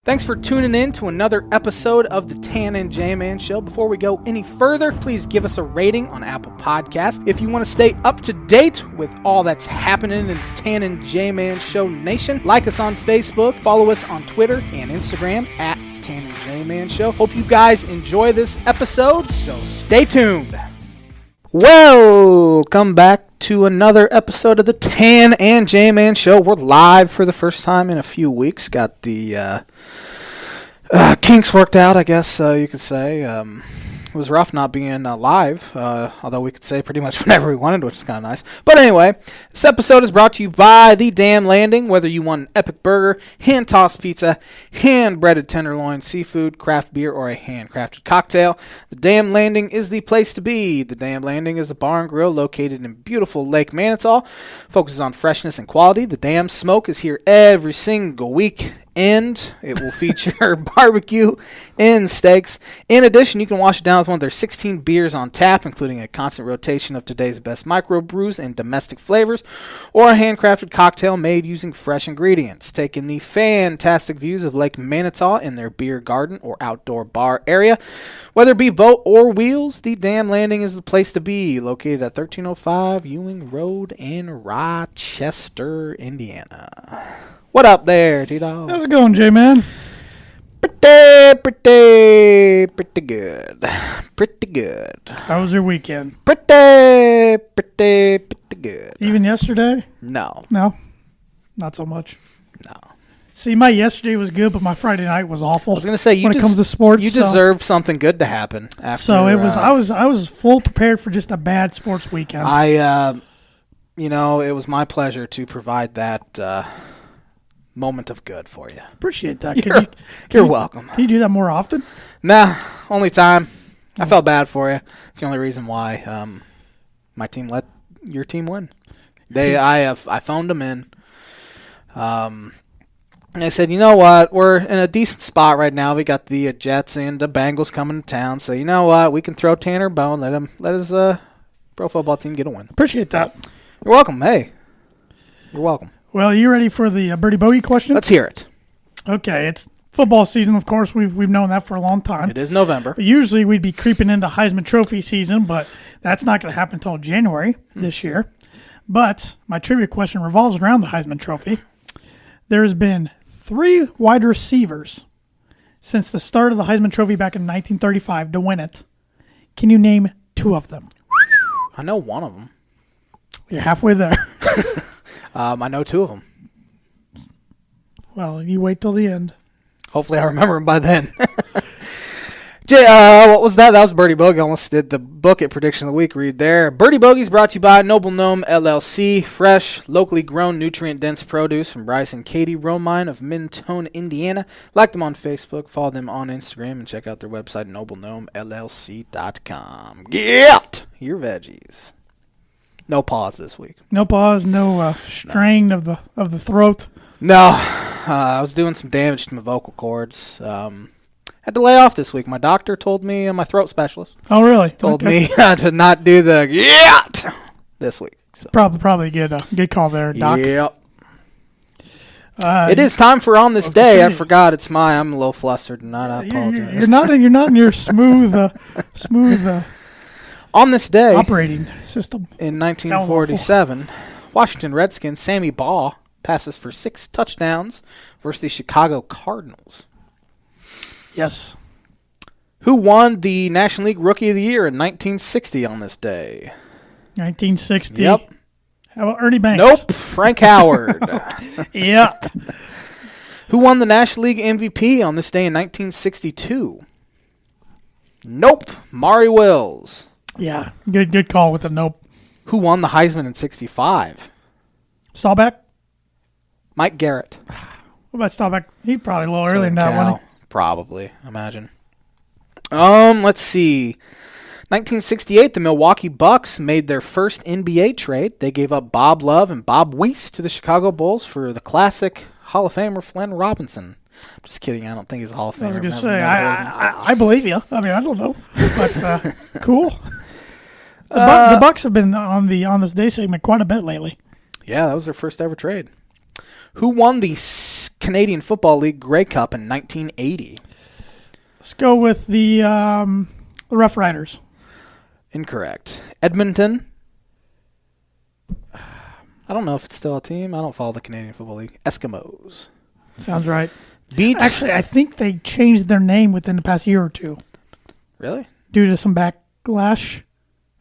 Thanks for tuning in to another episode of the Tan and J-Man Show. Before we go any further, please give us a rating on Apple Podcasts. If you want to stay up to date with all that's happening in Tan and J-Man Show Nation, like us on Facebook, follow us on Twitter and Instagram at Tan and J-Man Show. Hope you guys enjoy this episode, so stay tuned. Welcome back to another episode of the Tan and J-Man Show. We're live for the first time in a few weeks. Got the kinks worked out, I guess you could say. It was rough not being live, although we could say pretty much whenever we wanted, which is kind of nice. But anyway, this episode is brought to you by The Damn Landing. Whether you want an epic burger, hand-tossed pizza, hand-breaded tenderloin, seafood, craft beer, or a handcrafted cocktail, The Damn Landing is the place to be. The Damn Landing is a bar and grill located in beautiful Lake Manitou. Focuses on freshness and quality. The Damn Smoke is here every single week. And it will feature barbecue and steaks. In addition, you can wash it down with one of their 16 beers on tap, including a constant rotation of today's best micro brews and domestic flavors, or a handcrafted cocktail made using fresh ingredients. Take in the fantastic views of Lake Manitou in their beer garden or outdoor bar area. Whether it be boat or wheels, the Damn Landing is the place to be. Located at 1305 Ewing Road in Rochester, Indiana. What up there, T-Dog? How's it going, J-Man? Pretty good. Pretty good. How was your weekend? Pretty good. Even yesterday? No. No? Not so much? No. See, my yesterday was good, but my Friday night was awful. I was going to say, when it comes to sports, you deserve something good to happen. After, so it was. I was full prepared for just a bad sports weekend. it was my pleasure to provide that moment of good for you. Appreciate that. You're welcome. Can you do that more often? Nah, only time. I felt bad for you. It's the only reason why my team let your team win. I phoned them in. And I said, you know what? We're in a decent spot right now. We got the Jets and the Bengals coming to town. So you know what? We can throw Tanner a bone. Let his pro football team get a win. Appreciate that. You're welcome. Hey, you're welcome. Well, you ready for the Birdie Bogey question? Let's hear it. Okay, it's football season. Of course, we've known that for a long time. It is November. But usually we'd be creeping into Heisman Trophy season, but that's not going to happen until January this year. But my trivia question revolves around the Heisman Trophy. There's been 3 wide receivers since the start of the Heisman Trophy back in 1935 to win it. Can you name 2 of them? I know one of them. You're halfway there. I know 2 of them. Well, you wait till the end. Hopefully I remember them by then. What was that? That was Birdie Bogey. I almost did the book it prediction of the week read there. Birdie Bogey is brought to you by Noble Gnome LLC. Fresh, locally grown, nutrient-dense produce from Bryce and Katie Romine of Mentone, Indiana. Like them on Facebook, follow them on Instagram, and check out their website, noblegnomellc.com. Get your veggies. No pause this week. No pause, no strain of the throat. No, I was doing some damage to my vocal cords. Had to lay off this week. My doctor told me, my throat specialist. Oh, really? Told me to not do the this week. So. Probably good call there, Doc. Yep. It is time for On This Day. I forgot it's I'm a little flustered tonight. I apologize. You're not in your smooth On this day, operating system. In 1947, Washington Redskins Sammy Baugh passes for 6 touchdowns versus the Chicago Cardinals. Yes. Who won the National League Rookie of the Year in 1960 on this day? 1960. Yep. How about Ernie Banks? Nope. Frank Howard. Yeah. Who won the National League MVP on this day in 1962? Nope. Maury Wills. Yeah, good call with a nope. Who won the Heisman in 65? Staubach? Mike Garrett. What about Staubach? He probably a little earlier than that, wasn't he? Probably, imagine. Let's see. 1968, the Milwaukee Bucks made their first NBA trade. They gave up Bob Love and Bob Weiss to the Chicago Bulls for the classic Hall of Famer Flynn Robinson. I'm just kidding. I don't think he's a Hall of Famer. I was going to say, I believe you. I mean, I don't know. But cool. The Bucks have been on this day segment quite a bit lately. Yeah, that was their first ever trade. Who won the Canadian Football League Grey Cup in 1980? Let's go with the Rough Riders. Incorrect. Edmonton. I don't know if it's still a team. I don't follow the Canadian Football League. Eskimos. Sounds right. Beat. Actually, I think they changed their name within the past year or two. Really? Due to some backlash,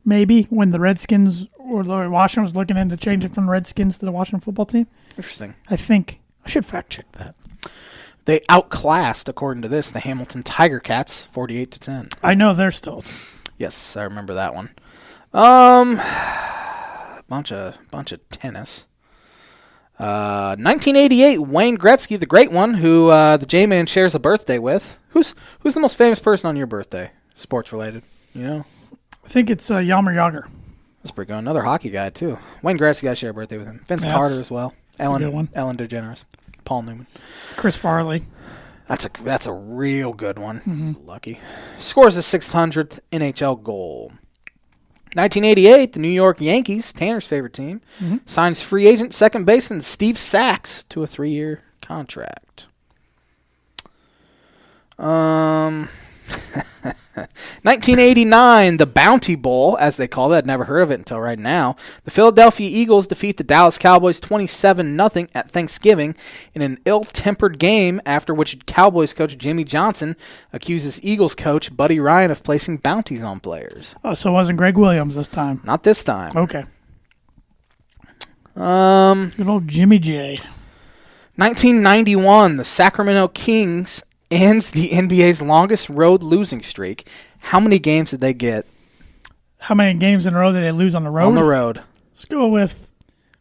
maybe, when the Redskins or the Washington was looking into changing from the Redskins to the Washington football team. Interesting. I think. I should fact check that. They outclassed, according to this, the Hamilton Tiger Cats, 48-10. I know they're still. Yes, I remember that one. Bunch of tennis. 1988, Wayne Gretzky, the great one, who the J-Man shares a birthday with. Who's the most famous person on your birthday, sports related? You know, I think it's Yammer Yager. that's pretty good. Another hockey guy too. Wayne Gretzky, I share a birthday with him. Vince Carter as well. A good one. Ellen DeGeneres, Paul Newman, Chris Farley. That's a real good one. Mm-hmm. Lucky. Scores his 600th NHL goal. 1988, the New York Yankees, Tanner's favorite team, signs free agent second baseman Steve Sachs to a 3-year contract. 1989, the Bounty Bowl, as they call it. I'd never heard of it until right now. The Philadelphia Eagles defeat the Dallas Cowboys 27-0 at Thanksgiving in an ill-tempered game, after which Cowboys coach Jimmy Johnson accuses Eagles coach Buddy Ryan of placing bounties on players. Oh, so it wasn't Greg Williams this time? Not this time. Okay. Good old Jimmy J. 1991, the Sacramento Kings ends the NBA's longest road losing streak. How many games did they get? How many games in a row did they lose on the road? On the road. Let's go with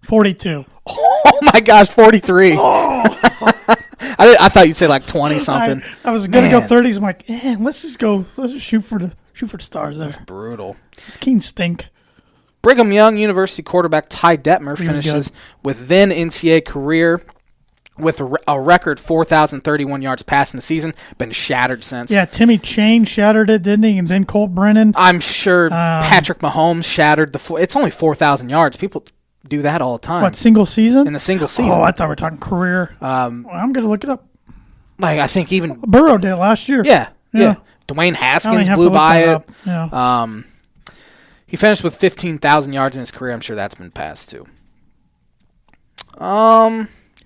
42. Oh, my gosh, 43. Oh. I thought you'd say like 20-something. I was going to go 30s. I'm like, let's just shoot for the stars there. That's brutal. This Kings stink. Brigham Young University quarterback Ty Detmer finishes with then NCAA career with a record 4,031 yards passing the season. Been shattered since. Yeah, Timmy Chain shattered it, didn't he? And then Colt Brennan. I'm sure Patrick Mahomes shattered it's only 4,000 yards. People do that all the time. What, single season? In the single season. Oh, I thought we were talking career. I'm going to look it up. Like, I think even Burrow did last year. Yeah. Dwayne Haskins blew by it. Yeah. He finished with 15,000 yards in his career. I'm sure that's been passed too.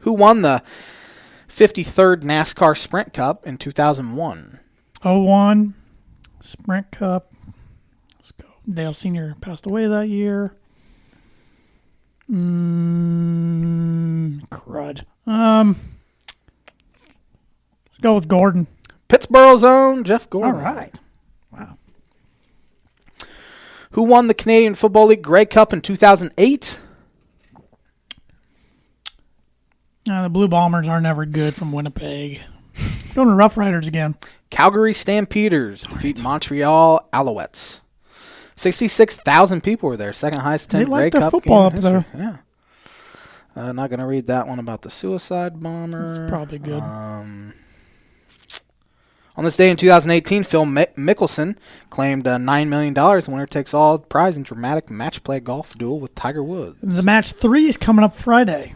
Who won the 53rd NASCAR Sprint Cup in 2001? 01 Sprint Cup. Let's go. Dale Sr. passed away that year. Crud. Let's go with Gordon. Pittsburgh's own Jeff Gordon. All right. Wow. Who won the Canadian Football League Grey Cup in 2008? The Blue Bombers are never good from Winnipeg. Going to Rough Riders again. Calgary Stampeders defeat Montreal Alouettes. 66,000 people were there. Second highest attended Grey Cup football game up there. Yeah. Not going to read that one about the suicide bomber. It's probably good. On this day in 2018, Phil Mickelson claimed $9 million, winner-takes-all prize in dramatic match-play golf duel with Tiger Woods. The match 3 is coming up Friday.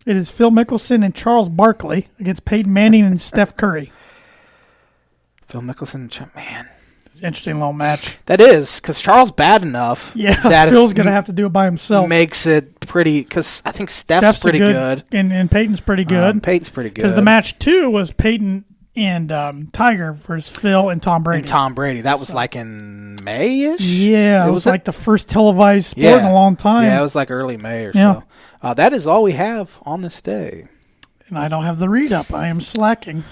It is Phil Mickelson and Charles Barkley against Peyton Manning and Steph Curry. Phil Mickelson, man. Interesting little match. That is, because Charles bad enough. Yeah, that Phil's going to have to do it by himself. Makes it pretty, because I think Steph's pretty good. And Peyton's pretty good. Peyton's pretty good. Because the match 2 was Peyton and Tiger versus Phil and Tom Brady. That was like in May-ish? Yeah, it was like the first televised sport in a long time. Yeah, it was like early May or so. That is all we have on this day. And I don't have the read-up. I am slacking.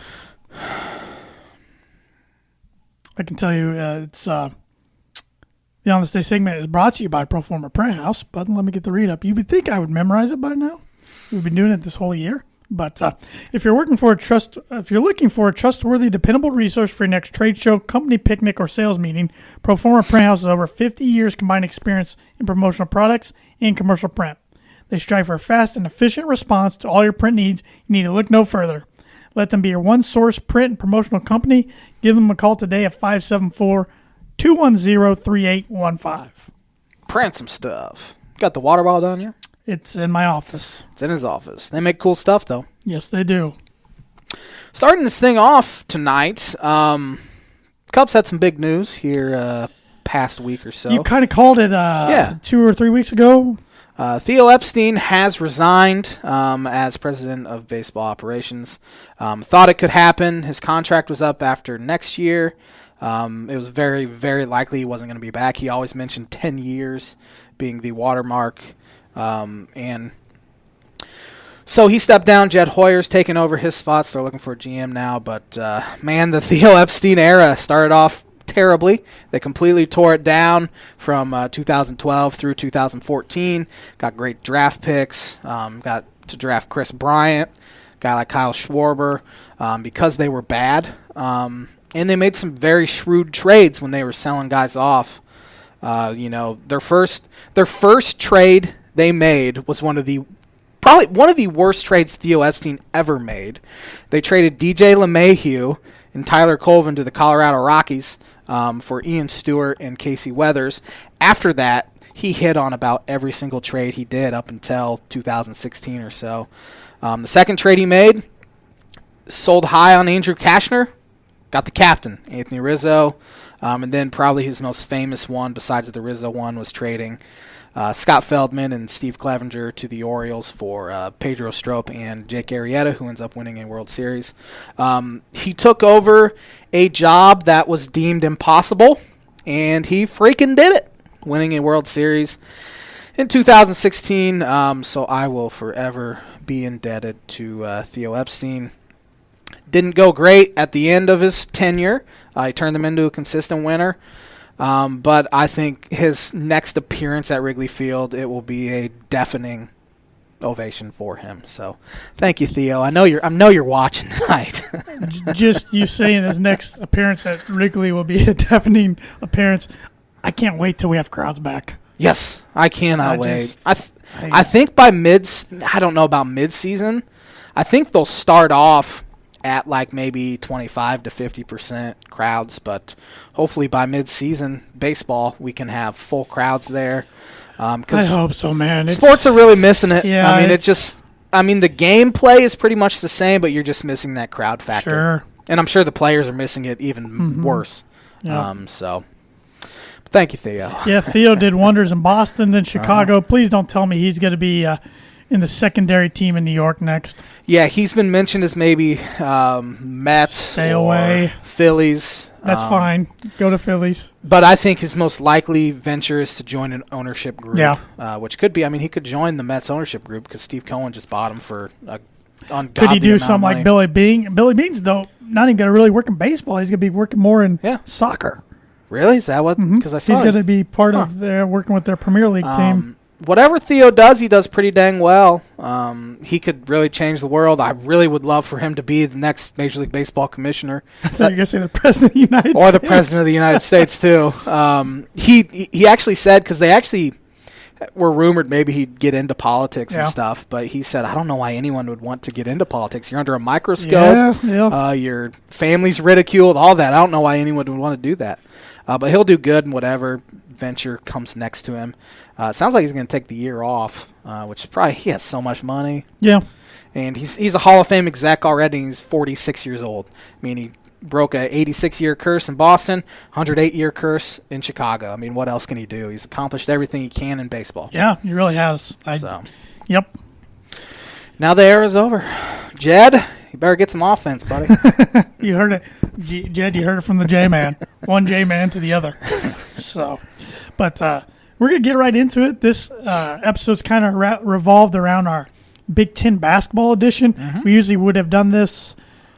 I can tell you it's the On This Day segment is brought to you by Proforma Print House, but let me get the read-up. You would think I would memorize it by now. We've been doing it this whole year. But if you're looking for a trustworthy, dependable resource for your next trade show, company picnic, or sales meeting, Proforma Print House has over 50 years combined experience in promotional products and commercial print. They strive for a fast and efficient response to all your print needs. You need to look no further. Let them be your one-source print and promotional company. Give them a call today at 574-210-3815. Print some stuff. Got the water bottle down here? It's in my office. It's in his office. They make cool stuff, though. Yes, they do. Starting this thing off tonight, Cubs had some big news here past week or so. You kind of called it 2 or 3 weeks ago. Theo Epstein has resigned as president of baseball operations. Thought it could happen. His contract was up after next year. It was very, very likely he wasn't going to be back. He always mentioned 10 years being the watermark. And so he stepped down. Jed Hoyer's taken over his spots. They're looking for a GM now. But, man, the Theo Epstein era started off terribly. They completely tore it down from 2012 through 2014. Got great draft picks. Got to draft Chris Bryant, guy like Kyle Schwarber, because they were bad. And they made some very shrewd trades when they were selling guys off. Their first trade they made was probably one of the worst trades Theo Epstein ever made. They traded DJ LeMahieu and Tyler Colvin to the Colorado Rockies for Ian Stewart and Casey Weathers. After that, he hit on about every single trade he did up until 2016 or so. The second trade he made, sold high on Andrew Kashner, got the captain, Anthony Rizzo. And then probably his most famous one, besides the Rizzo one, was trading Scott Feldman and Steve Clevenger to the Orioles for Pedro Strop and Jake Arrieta, who ends up winning a World Series. He took over a job that was deemed impossible, and he freaking did it, winning a World Series in 2016. So I will forever be indebted to Theo Epstein. Didn't go great at the end of his tenure. He turned them into a consistent winner. But I think his next appearance at Wrigley Field, it will be a deafening ovation for him. So, thank you, Theo. I know you're watching tonight. Just you saying his next appearance at Wrigley will be a deafening appearance. I can't wait till we have crowds back. Yes, I cannot wait. I think by I don't know about mid-season. I think they'll start off at like maybe 25 to 50% crowds, but hopefully by mid-season baseball we can have full crowds there. I hope so, man. Sports are really missing it. Yeah, I mean, the gameplay is pretty much the same, but you're just missing that crowd factor. Sure. And I'm sure the players are missing it even worse. Yep. So thank you, Theo. Yeah, Theo did wonders in Boston, then Chicago. Please don't tell me he's going to be in the secondary team in New York next. Yeah, he's been mentioned as maybe Mets. Stay away. Phillies. That's fine. Go to Phillies. But I think his most likely venture is to join an ownership group. Yeah. Which could be, he could join the Mets ownership group because Steve Cohen just bought him for a ungodly Could he do amount something of money. like Billy Bean? Billy Bean's, though, not even going to really work in baseball. He's going to be working more in soccer. Really? Is that what? Because I saw he's going to be part of their working with their Premier League team. Whatever Theo does, he does pretty dang well. He could really change the world. I really would love for him to be the next Major League Baseball commissioner. I thought you were going to say the President of the United States. Or the President of the United States, too. He actually said, because they actually were rumored maybe he'd get into politics and stuff, but he said, I don't know why anyone would want to get into politics. You're under a microscope. Your family's ridiculed, all that. I don't know why anyone would want to do that. But he'll do good in whatever venture comes next to him. It sounds like he's going to take the year off, which is probably, he has so much money. Yeah. And he's a Hall of Fame exec already. He's 46 years old. He broke a 86-year curse in Boston, 108-year curse in Chicago. What else can he do? He's accomplished everything he can in baseball. Yeah, he really has. Yep. Now the era's over. Jed, you better get some offense, buddy. You heard it. Jed, you heard it from the J-Man. One J-Man to the other. But we're going to get right into it. This episode's kind of revolved around our Big Ten basketball edition. We usually would have done this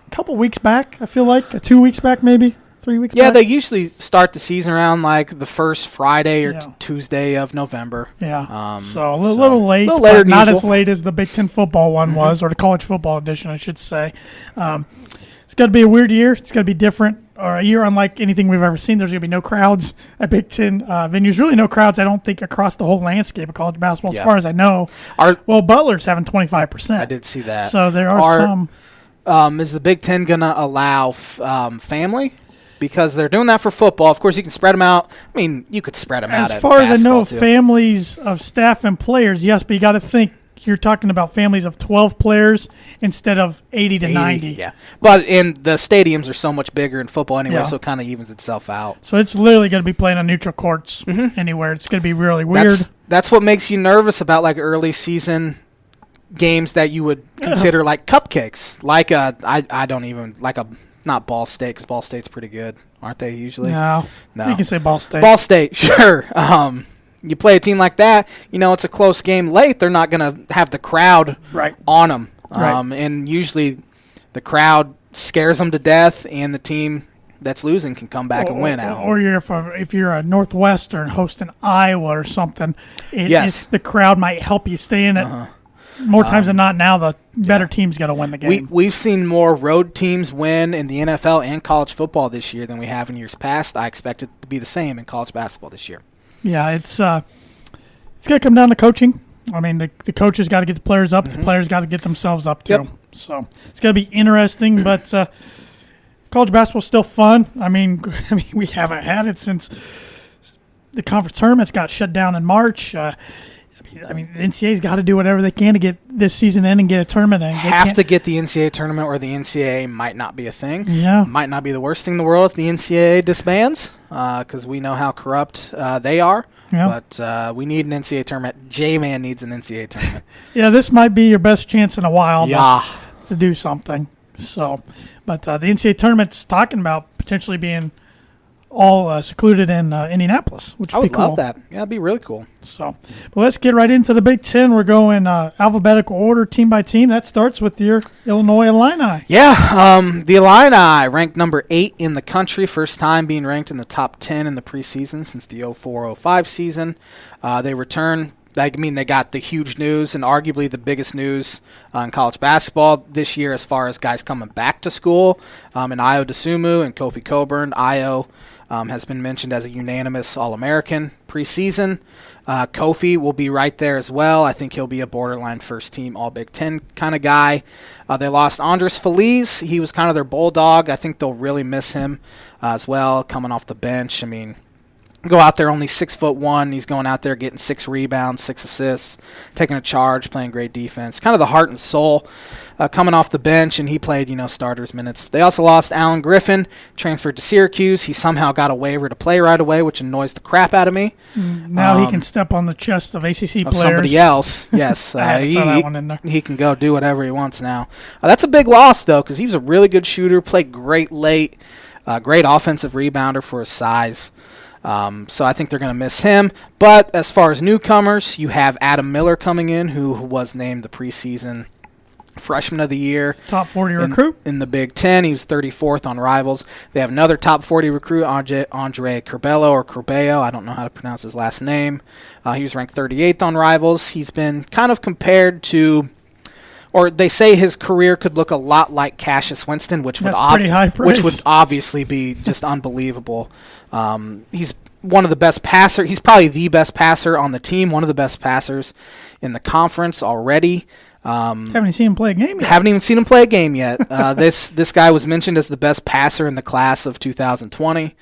a couple weeks back, I feel like. 2 weeks back, maybe. 3 weeks back. Yeah, they usually start the season around like the first Friday or Tuesday of November. Yeah. So a little late, a little later but not than as late as the Big Ten football one was, or the college football edition, I should say. It's got to be a weird year. It's got to be different, or a year unlike anything we've ever seen. There's going to be no crowds at Big Ten venues. Really no crowds, I don't think, across the whole landscape of college basketball as far as I know. Butler's having 25%. I did see that. So there are some. Is the Big Ten going to allow family? because they're doing that for football. Of course, you can spread them out. I mean, you could spread them out. As far as I know, too. families of staff and players, yes, but you got to think you're talking about families of 12 players instead of 80 to 90. Yeah, but the stadiums are so much bigger in football anyway, so it kind of evens itself out. So it's literally going to be playing on neutral courts anywhere. It's going to be really weird. That's what makes you nervous about like early season games that you would consider like cupcakes. Like I don't even like not Ball State, because Ball State's pretty good, aren't they usually? No. You can say Ball State. Ball State, sure. You play a team like that, it's a close game late. They're not going to have the crowd on them. And usually the crowd scares them to death, and the team that's losing can come back and win at home. Or if you're a Northwestern hosting Iowa or something, the crowd might help you stay in it. More times than not now, the better team's got to win the game. We've seen more road teams win in the NFL and college football this year than we have in years past. I expect it to be the same in college basketball this year. Yeah, it's going to come down to coaching. I mean, the coaches got to get the players up. The players got to get themselves up, too. Yep. So it's going to be interesting, but college basketball's still fun. I mean, we haven't had it since the conference tournaments got shut down in March. The NCAA's got to do whatever they can to get this season in and get a tournament in. Have to get the NCAA tournament, or the NCAA might not be a thing. Yeah. Might not be the worst thing in the world if the NCAA disbands, because we know how corrupt they are. Yeah. But we need an NCAA tournament. J-Man needs an NCAA tournament. Yeah, this might be your best chance in a while to do something. So, but the NCAA tournament's talking about potentially being all secluded in Indianapolis, which would be cool. I would love that. Yeah, that'd be really cool. So, well, let's get right into the Big Ten. We're going alphabetical order, team by team. That starts with your Illinois Illini. Yeah, the Illini ranked number 8 in the country, first time being ranked in the top 10 in the preseason since the 04-05 season. They return. They got the huge news and arguably the biggest news in college basketball this year as far as guys coming back to school. And Ayo Dosunmu and Kofi Cockburn. Ayo has been mentioned as a unanimous All-American preseason. Kofi will be right there as well. I think he'll be a borderline first-team All-Big Ten kind of guy. They lost Andres Feliz. He was kind of their bulldog. I think they'll really miss him as well, coming off the bench. I mean, go out there only 6'1". He's going out there getting 6 rebounds, 6 assists, taking a charge, playing great defense. Kind of the heart and soul coming off the bench, and he played, starters minutes. They also lost Alan Griffin, transferred to Syracuse. He somehow got a waiver to play right away, which annoys the crap out of me. Now he can step on the chest of ACC players. Somebody else, yes. that one in there. He can go do whatever he wants now. That's a big loss, though, because he was a really good shooter, played great late, great offensive rebounder for his size. So I think they're going to miss him. But as far as newcomers, you have Adam Miller coming in, who was named the preseason Freshman of the Year. Top 40 recruit. In the Big Ten. He was 34th on Rivals. They have another top 40 recruit, Andre Curbelo or Curbeo. I don't know how to pronounce his last name. He was ranked 38th on Rivals. He's been kind of compared to, or they say his career could look a lot like Cassius Winston, which would obviously be just unbelievable. He's one of the best passers. He's probably the best passer on the team, one of the best passers in the conference already. Haven't even seen him play a game yet. Haven't even seen him play a game yet. This guy was mentioned as the best passer in the class of 2020.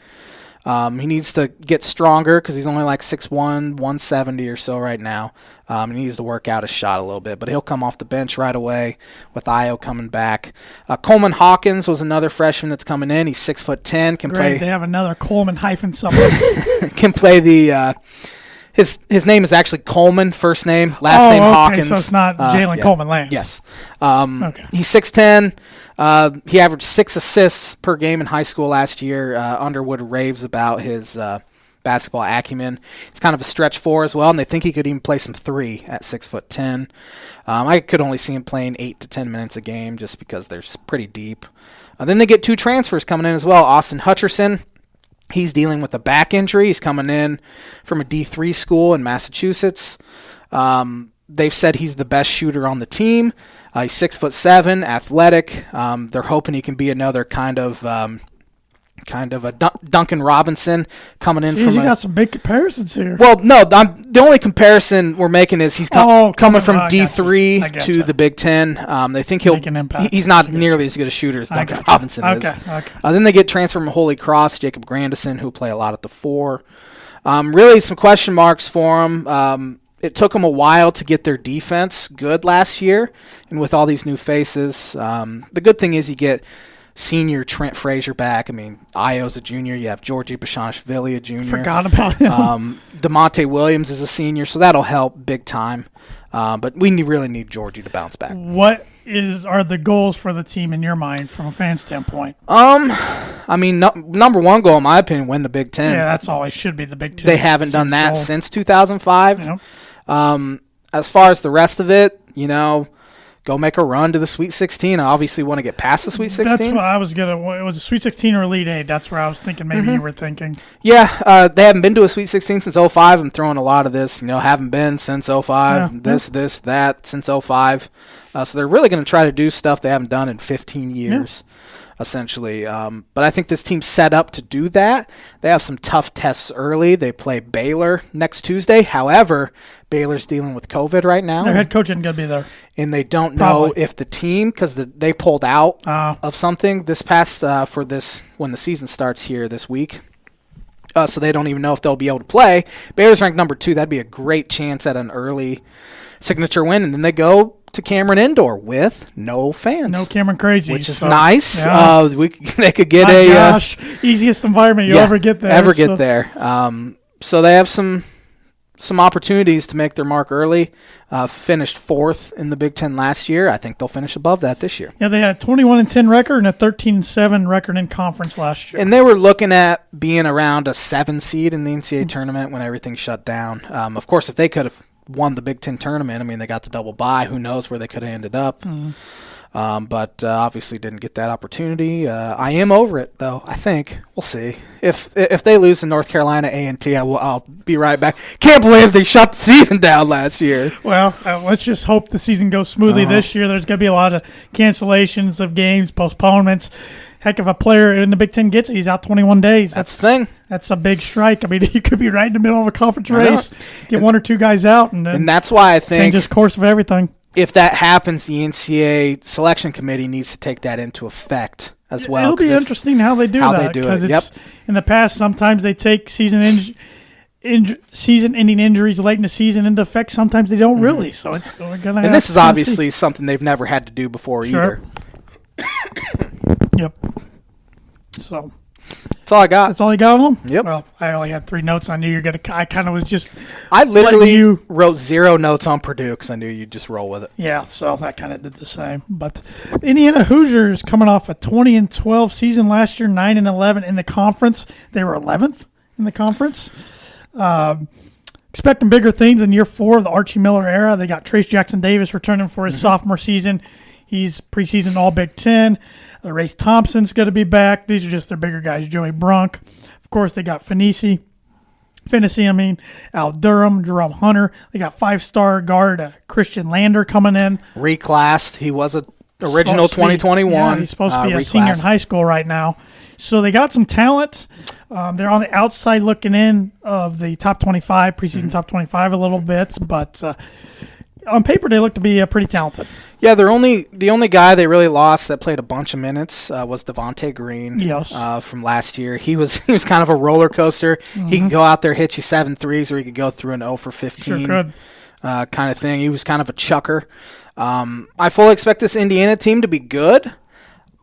He needs to get stronger because he's only like 6'1", 170 or so right now. He needs to work out his shot a little bit, but he'll come off the bench right away with Ayo coming back. Coleman Hawkins was another freshman that's coming in. He's 6'10". They have another Coleman hyphen somewhere. Can play the. His name is actually Coleman, first name, last name Hawkins. So it's not Jalen Coleman Lance. Yes. He's 6'10". He averaged 6 assists per game in high school last year. Underwood raves about his basketball acumen. He's kind of a stretch 4 as well, and they think he could even play some 3 at 6'10". I could only see him playing 8 to 10 minutes a game just because they're pretty deep. Then they get 2 transfers coming in as well. Austin Hutcherson. He's dealing with a back injury. He's coming in from a D3 school in Massachusetts. They've said he's the best shooter on the team. He's 6'7", athletic. They're hoping he can be another kind of kind of a Duncan Robinson coming in from. You got some big comparisons here. Well, no, the only comparison we're making is he's coming from D3 to the Big Ten. They think he's not nearly as good a shooter as Duncan Robinson is. Okay. Then they get transferred from Holy Cross, Jacob Grandison, who play a lot at the 4. Really some question marks for him. It took them a while to get their defense good last year, and with all these new faces, the good thing is you get senior Trent Frazier back. I mean, Io's a junior. You have Georgie Bashanishvili, a junior. Forgot about him. DeMonte Williams is a senior, so that'll help big time. But we really need Georgie to bounce back. What are the goals for the team in your mind from a fan standpoint? I mean, number one goal, in my opinion, win the Big Ten. Yeah, that's always should be the Big Ten. They haven't done that since 2005. Yep. As far as the rest of it, go make a run to the Sweet 16. I obviously want to get past the Sweet 16. That's what I was going to. It was a Sweet 16 or Elite 8. That's where I was thinking maybe you were thinking. Yeah, they haven't been to a Sweet 16 since 05. I'm throwing a lot of this, haven't been since 05, that since 05. So they're really going to try to do stuff they haven't done in 15 years. Essentially. But I think this team's set up to do that. They have some tough tests early. They play Baylor next Tuesday. However, Baylor's dealing with COVID right now. Their head coach isn't going to be there. And they don't know if the team, because they pulled out of something this past when the season starts here this week. So they don't even know if they'll be able to play. Baylor's ranked number 2. That'd be a great chance at an early signature win. And then they go to Cameron Indoor with no fans. No Cameron Crazies. Which is nice. Yeah. They could get easiest environment you'll ever get there. So they have some opportunities to make their mark early. Finished 4th in the Big Ten last year. I think they'll finish above that this year. Yeah, they had a 21-10 record and a 13-7 record in conference last year. And they were looking at being around a 7 seed in the NCAA tournament when everything shut down. Of course, if they could have won the Big Ten tournament, I mean, they got the double bye. Who knows where they could have ended up. But obviously didn't get that opportunity. I am over it, though, I think. We'll see. If they lose to North Carolina A&T, I'll be right back. Can't believe they shut the season down last year. Well, let's just hope the season goes smoothly this year. There's going to be a lot of cancellations of games, postponements. Heck, if a player in the Big Ten gets it, he's out 21 days. That's the thing. That's a big strike. I mean, he could be right in the middle of a conference race, get 1 or 2 guys out, and that's why I think changes course of everything. If that happens, the NCAA selection committee needs to take that into effect as well. It'll be interesting how they do that. Because in the past, sometimes they take season-ending injuries late in the season into effect. Sometimes they don't really. So we're gonna. And this is obviously something they've never had to do before either. Yep. So that's all I got. That's all you got on them? Yep. Well, I only had 3 notes. I knew you're gonna. I kind of was just. I literally wrote 0 notes on Purdue because I knew you'd just roll with it. Yeah, so that kind of did the same. But Indiana Hoosiers coming off a 20-12 season last year, 9-11 in the conference. They were 11th in the conference. Expecting bigger things in year 4 of the Archie Miller era. They got Trace Jackson Davis returning for his sophomore season. He's preseason All Big Ten. Race Thompson's going to be back. These are just their bigger guys. Joey Brunk. Of course, they got Finney, Al Durham, Jerome Hunter. They got 5-star guard Christian Lander coming in. Reclassed. He was an original 2021. Yeah, he's supposed to be a senior in high school right now. So they got some talent. They're on the outside looking in of the top 25, preseason top 25 a little bit, but on paper they look to be pretty talented. Yeah, the only guy they really lost that played a bunch of minutes was Devontae Green. Yes. From last year. He was kind of a roller coaster. He could go out there, hit you 7 threes, or he could go through an 0 for 15 kind of thing. He was kind of a chucker. I fully expect this Indiana team to be good,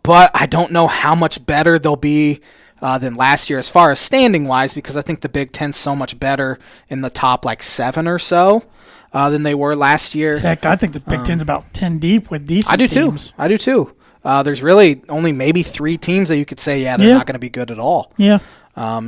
but I don't know how much better they'll be than last year as far as standing-wise, because I think the Big Ten's so much better in the top 7 or so than they were last year. Heck, I think the Big Ten's about 10 deep with decent teams. I do too. There's really only maybe 3 teams that you could say, they're not going to be good at all. Yeah.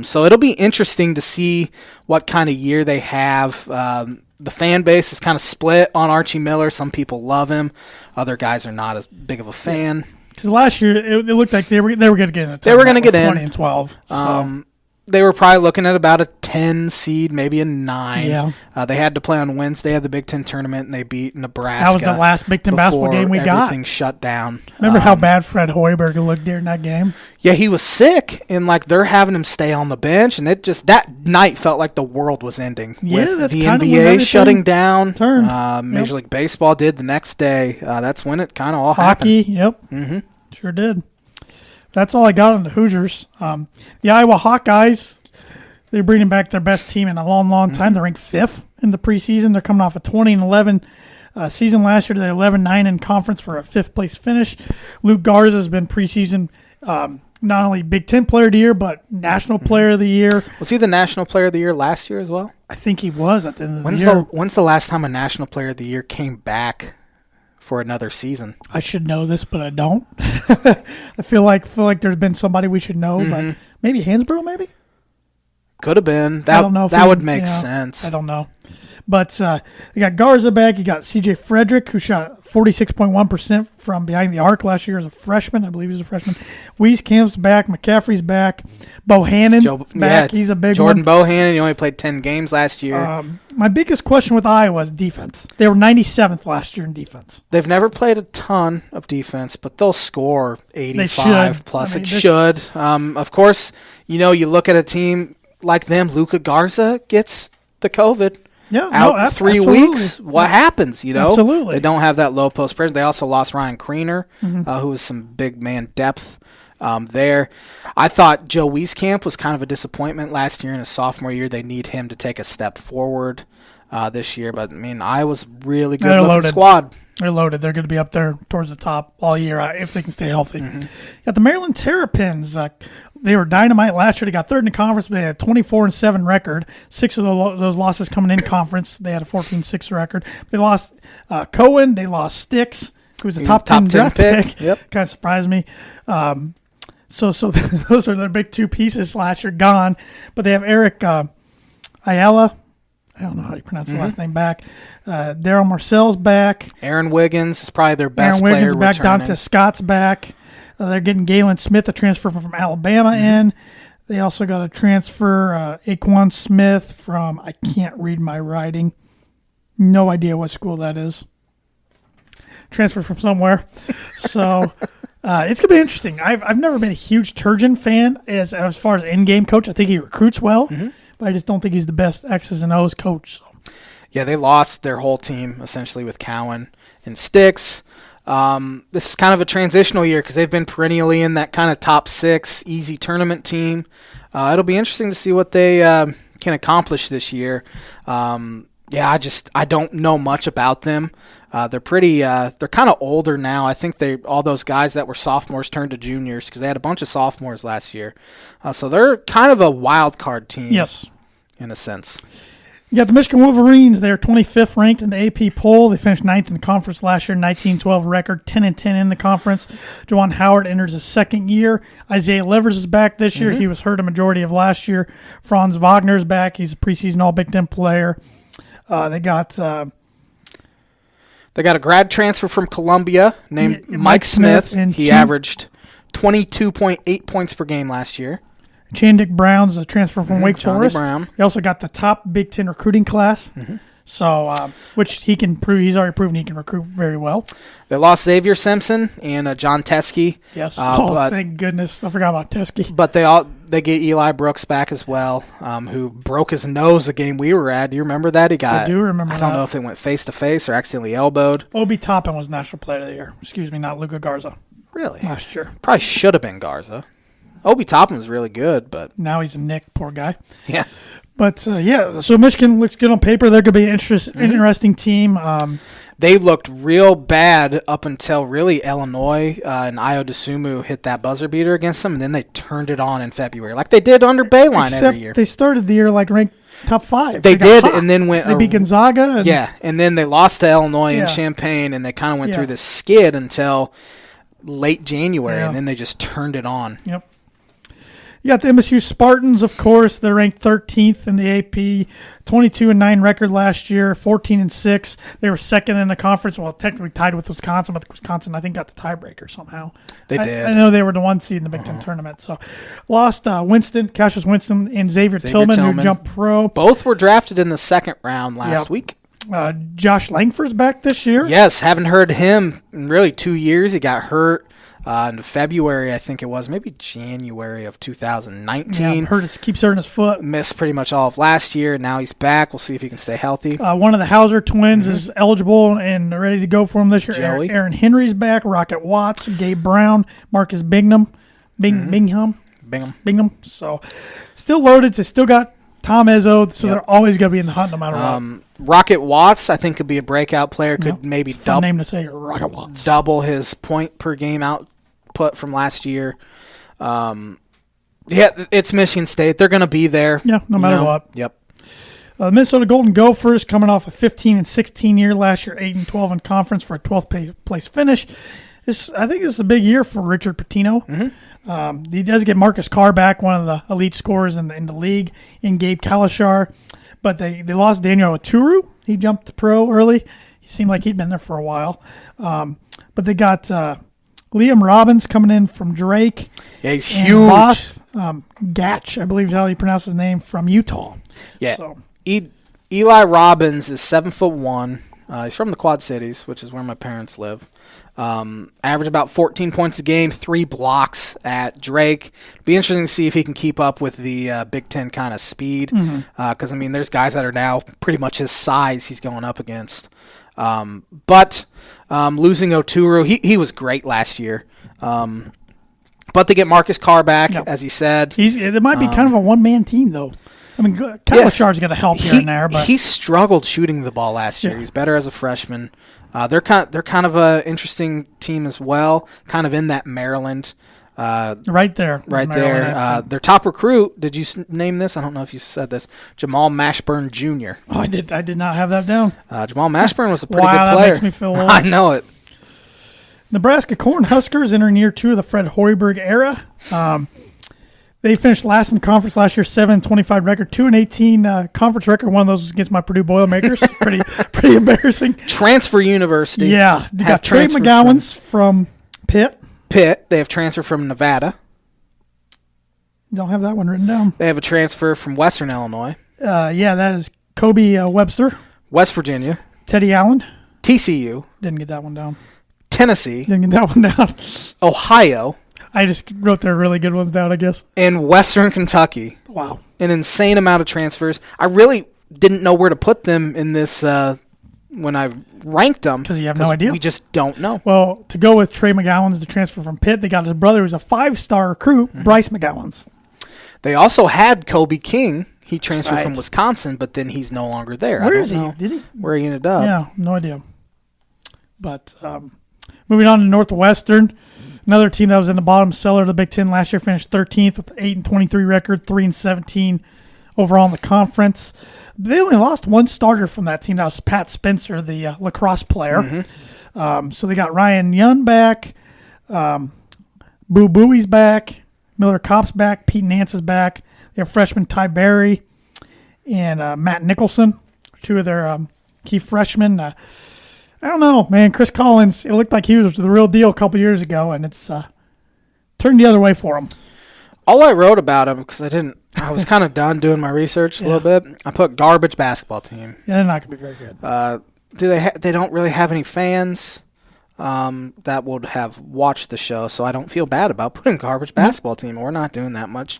So it'll be interesting to see what kind of year they have. The fan base is kind of split on Archie Miller. Some people love him. Other guys are not as big of a fan. Because last year it looked like they were going to get in. They were going to get in. 20 and 12. So. they were probably looking at about a 10 seed, maybe a 9. Yeah. They had to play on Wednesday of the Big Ten tournament, and they beat Nebraska. That was the last Big Ten basketball game we got. Everything shut down. Remember how bad Fred Hoiberg looked during that game? Yeah, he was sick, and like they're having him stay on the bench, and it just that night felt like the world was ending. Yeah, with that's the kind of NBA shutting down. Turned. Major League Baseball did the next day. That's when it kind of all Hockey, happened. yep. Mm-hmm. Sure did. That's all I got on the Hoosiers. The Iowa Hawkeyes, they're bringing back their best team in a long, long time. They're ranked 5th in the preseason. They're coming off a 20-11 season last year. They're 11-9 in conference for a 5th-place finish. Luke Garza has been preseason not only Big Ten Player of the Year, but National Player of the Year. Was he the National Player of the Year last year as well? I think he was at the end of the year. When's the last time a National Player of the Year came back for another season? I should know this, but I don't. I feel like there's been somebody we should know, but maybe Hansbrough, maybe? Could have been. I don't know that would make sense. I don't know. But you got Garza back. You got C.J. Frederick, who shot 46.1% from behind the arc last year as a freshman. I believe he's a freshman. Wieskamp's back. McCaffrey's back. Bohannon's back. He's a big Jordan one. Bohannon, he only played 10 games last year. My biggest question with Iowa is defense. They were 97th last year in defense. They've never played a ton of defense, but they'll score 85 plus. It should. Of course, you look at a team like them, Luka Garza gets the COVID. Yeah, out 3 weeks. What happens? Absolutely. They don't have that low post pressure. They also lost Ryan Kriener, who was some big man depth there. I thought Joe Wieskamp was kind of a disappointment last year in his sophomore year. They need him to take a step forward this year. But Iowa's really good looking squad. They're loaded. They're going to be up there towards the top all year if they can stay healthy. Got the Maryland Terrapins. They were dynamite last year. They got 3rd in the conference, but they had a 24-7 record. 6 of those losses coming in conference. They had a 14-6 record. They lost Cohen. They lost Sticks, who was a top 10 draft pick. Yep. Kind of surprised me. So those are their big 2 pieces last year gone. But they have Eric Ayala. I don't know how you pronounce the last name back. Daryl Marcell's back. Aaron Wiggins is probably their best player. Aaron Wiggins back. Returning. Dante Scott's back. They're getting Galen Smith, a transfer from Alabama, in. They also got a transfer, Aquan Smith from, I can't read my writing. No idea what school that is. Transfer from somewhere. So it's going to be interesting. I've never been a huge Turgeon fan as far as in-game coach. I think he recruits well, but I just don't think he's the best X's and O's coach. So. Yeah, they lost their whole team essentially with Cowan and Sticks. This is kind of a transitional year because they've been perennially in that kind of top 6 easy tournament team. It'll be interesting to see what they can accomplish this year. I don't know much about them. They're kind of older now. I think all those guys that were sophomores turned to juniors because they had a bunch of sophomores last year. So they're kind of a wild card team. Yes. In a sense. You got the Michigan Wolverines. They're 25th ranked in the AP poll. They finished 9th in the conference last year, 19-12 record, 10-10 in the conference. Juwan Howard enters his 2nd year. Isaiah Livers is back this year. He was hurt a majority of last year. Franz Wagner's back. He's a preseason All-Big Ten player. They got a grad transfer from Columbia named Mike Smith. He averaged 22.8 points per game last year. Chandic Brown's a transfer from Wake Forest. Brown. He also got the top Big Ten recruiting class, so which he can prove. He's already proven he can recruit very well. They lost Xavier Simpson and John Teskey. Yes, thank goodness. I forgot about Teskey. But they get Eli Brooks back as well, who broke his nose the game we were at. Do you remember that? I do remember that. I don't know if it went face-to-face or accidentally elbowed. Obi Toppin was National Player of the Year. Excuse me, not Luka Garza. Really? Last year. Probably should have been Garza. Obi Toppin was really good, but now he's a Nick, poor guy. Yeah. But, so Michigan looks good on paper. They're going to be an interesting team. They looked real bad up until really Illinois and Ayo Dosunmu hit that buzzer beater against them, and then they turned it on in February, like they did under Bayline every year. They started the year ranked top 5. They did, and then went. They beat Gonzaga. And then they lost to Illinois and Champaign, and they kind of went through this skid until late January, and then they just turned it on. Yep. You got the MSU Spartans, of course. They're ranked 13th in the AP, 22-9 record last year, 14-6. They were second in the conference. Well, technically tied with Wisconsin, but Wisconsin, I think, got the tiebreaker somehow. They did. I know they were the one seed in the Big Ten tournament. So, lost Cassius Winston, and Xavier Tillman, who jumped pro. Both were drafted in the second round last week. Josh Langford's back this year. Yes, haven't heard him in really 2 years. He got hurt in February, I think it was, maybe January of 2019. Yeah, keeps hurting his foot. Missed pretty much all of last year. Now he's back. We'll see if he can stay healthy. One of the Hauser twins is eligible and ready to go for him this year. Joey. Aaron Henry's back. Rocket Watts, Gabe Brown, Marcus Bingham. Bingham. So still loaded. They still got Tom Izzo, so they're always going to be in the hunt no matter what. Rocket Watts, I think, could be a breakout player. Could maybe name to say, Rocket Watts. Double his point per game output from last year. It's Michigan State. They're going to be there. Yeah, no matter what. Yep. Minnesota Golden Gophers coming off a 15-16 year last year, 8-12 in conference for a 12th place finish. I think this is a big year for Richard Pitino. Mm-hmm. He does get Marcus Carr back, one of the elite scorers in the league, and Gabe Kalashar. But they lost Daniel Oturu. He jumped to pro early. He seemed like he'd been there for a while. But they got Liam Robbins coming in from Drake. Yeah, he's huge. Roth, Gatch, I believe is how you pronounce his name, from Utah. Yeah. So. Eli Robbins is 7'1". He's from the Quad Cities, which is where my parents live. Average about 14 points a game, 3 blocks at Drake. Be interesting to see if he can keep up with the Big Ten kind of speed. Because, there's guys that are now pretty much his size he's going up against. But losing Oturu, he was great last year. But they get Marcus Carr back, as he said. It might be kind of a one-man team, though. Kalashar's going to help here and there, but he struggled shooting the ball last year. He's better as a freshman. They're kind of a interesting team as well. Kind of in that Maryland. Right there. Their top recruit. Did you name this? I don't know if you said this. Jamal Mashburn Jr. Oh, I did not have that down. Jamal Mashburn was a pretty good player. That makes me feel old. I know it. Nebraska Cornhuskers entering year 2 of the Fred Hoiberg era. They finished last in the conference last year, 7-25 record, 2-18 conference record. One of those was against my Purdue Boilermakers. pretty embarrassing. Transfer University. Yeah, they got Trey McGowan's from Pitt. They have transfer from Nevada. Don't have that one written down. They have a transfer from Western Illinois. That is Kobe Webster. West Virginia. Teddy Allen. TCU. Didn't get that one down. Tennessee. Didn't get that one down. Ohio. I just wrote their really good ones down, I guess. And Western Kentucky. Wow. An insane amount of transfers. I really didn't know where to put them in this when I ranked them. Because you have no idea. We just don't know. Well, to go with Trey McGowan's, the transfer from Pitt, they got his brother who's a 5-star recruit, Bryce McGowan's. They also had Kobe King. He transferred from Wisconsin, but then he's no longer there. Where is he? Did he? Where he ended up. Yeah, no idea. But moving on to Northwestern. Another team that was in the bottom cellar of the Big Ten last year, finished 13th with an 8-23 record, 3-17 overall in the conference. They only lost one starter from that team. That was Pat Spencer, the lacrosse player. Mm-hmm. So they got Ryan Young back, Boo Booey's back, Miller Kopp's back, Pete Nance is back. They have freshman Ty Berry and Matt Nicholson, 2 of their key freshmen. I don't know, man. Chris Collins, it looked like he was the real deal a couple years ago, and it's turned the other way for him. All I wrote about him, because I was kind of done doing my research a little bit, I put garbage basketball team. Yeah, they're not going to be very good. They don't really have any fans that would have watched the show, so I don't feel bad about putting garbage basketball team. We're not doing that much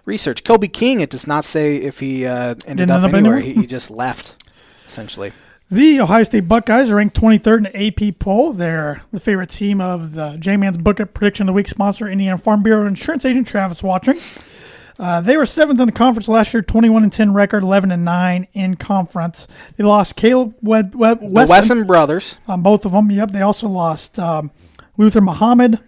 research. Kobe King, it does not say if he ended up anywhere. He just left, essentially. The Ohio State Buckeyes are ranked 23rd in the AP poll. They're the favorite team of the J-Man's Book Prediction of the Week sponsor, Indiana Farm Bureau insurance agent Travis Watching. They were 7th in the conference last year, 21-10 record, 11-9 in conference. They lost Caleb Wesson brothers. Both of them, yep. They also lost Luther Muhammad,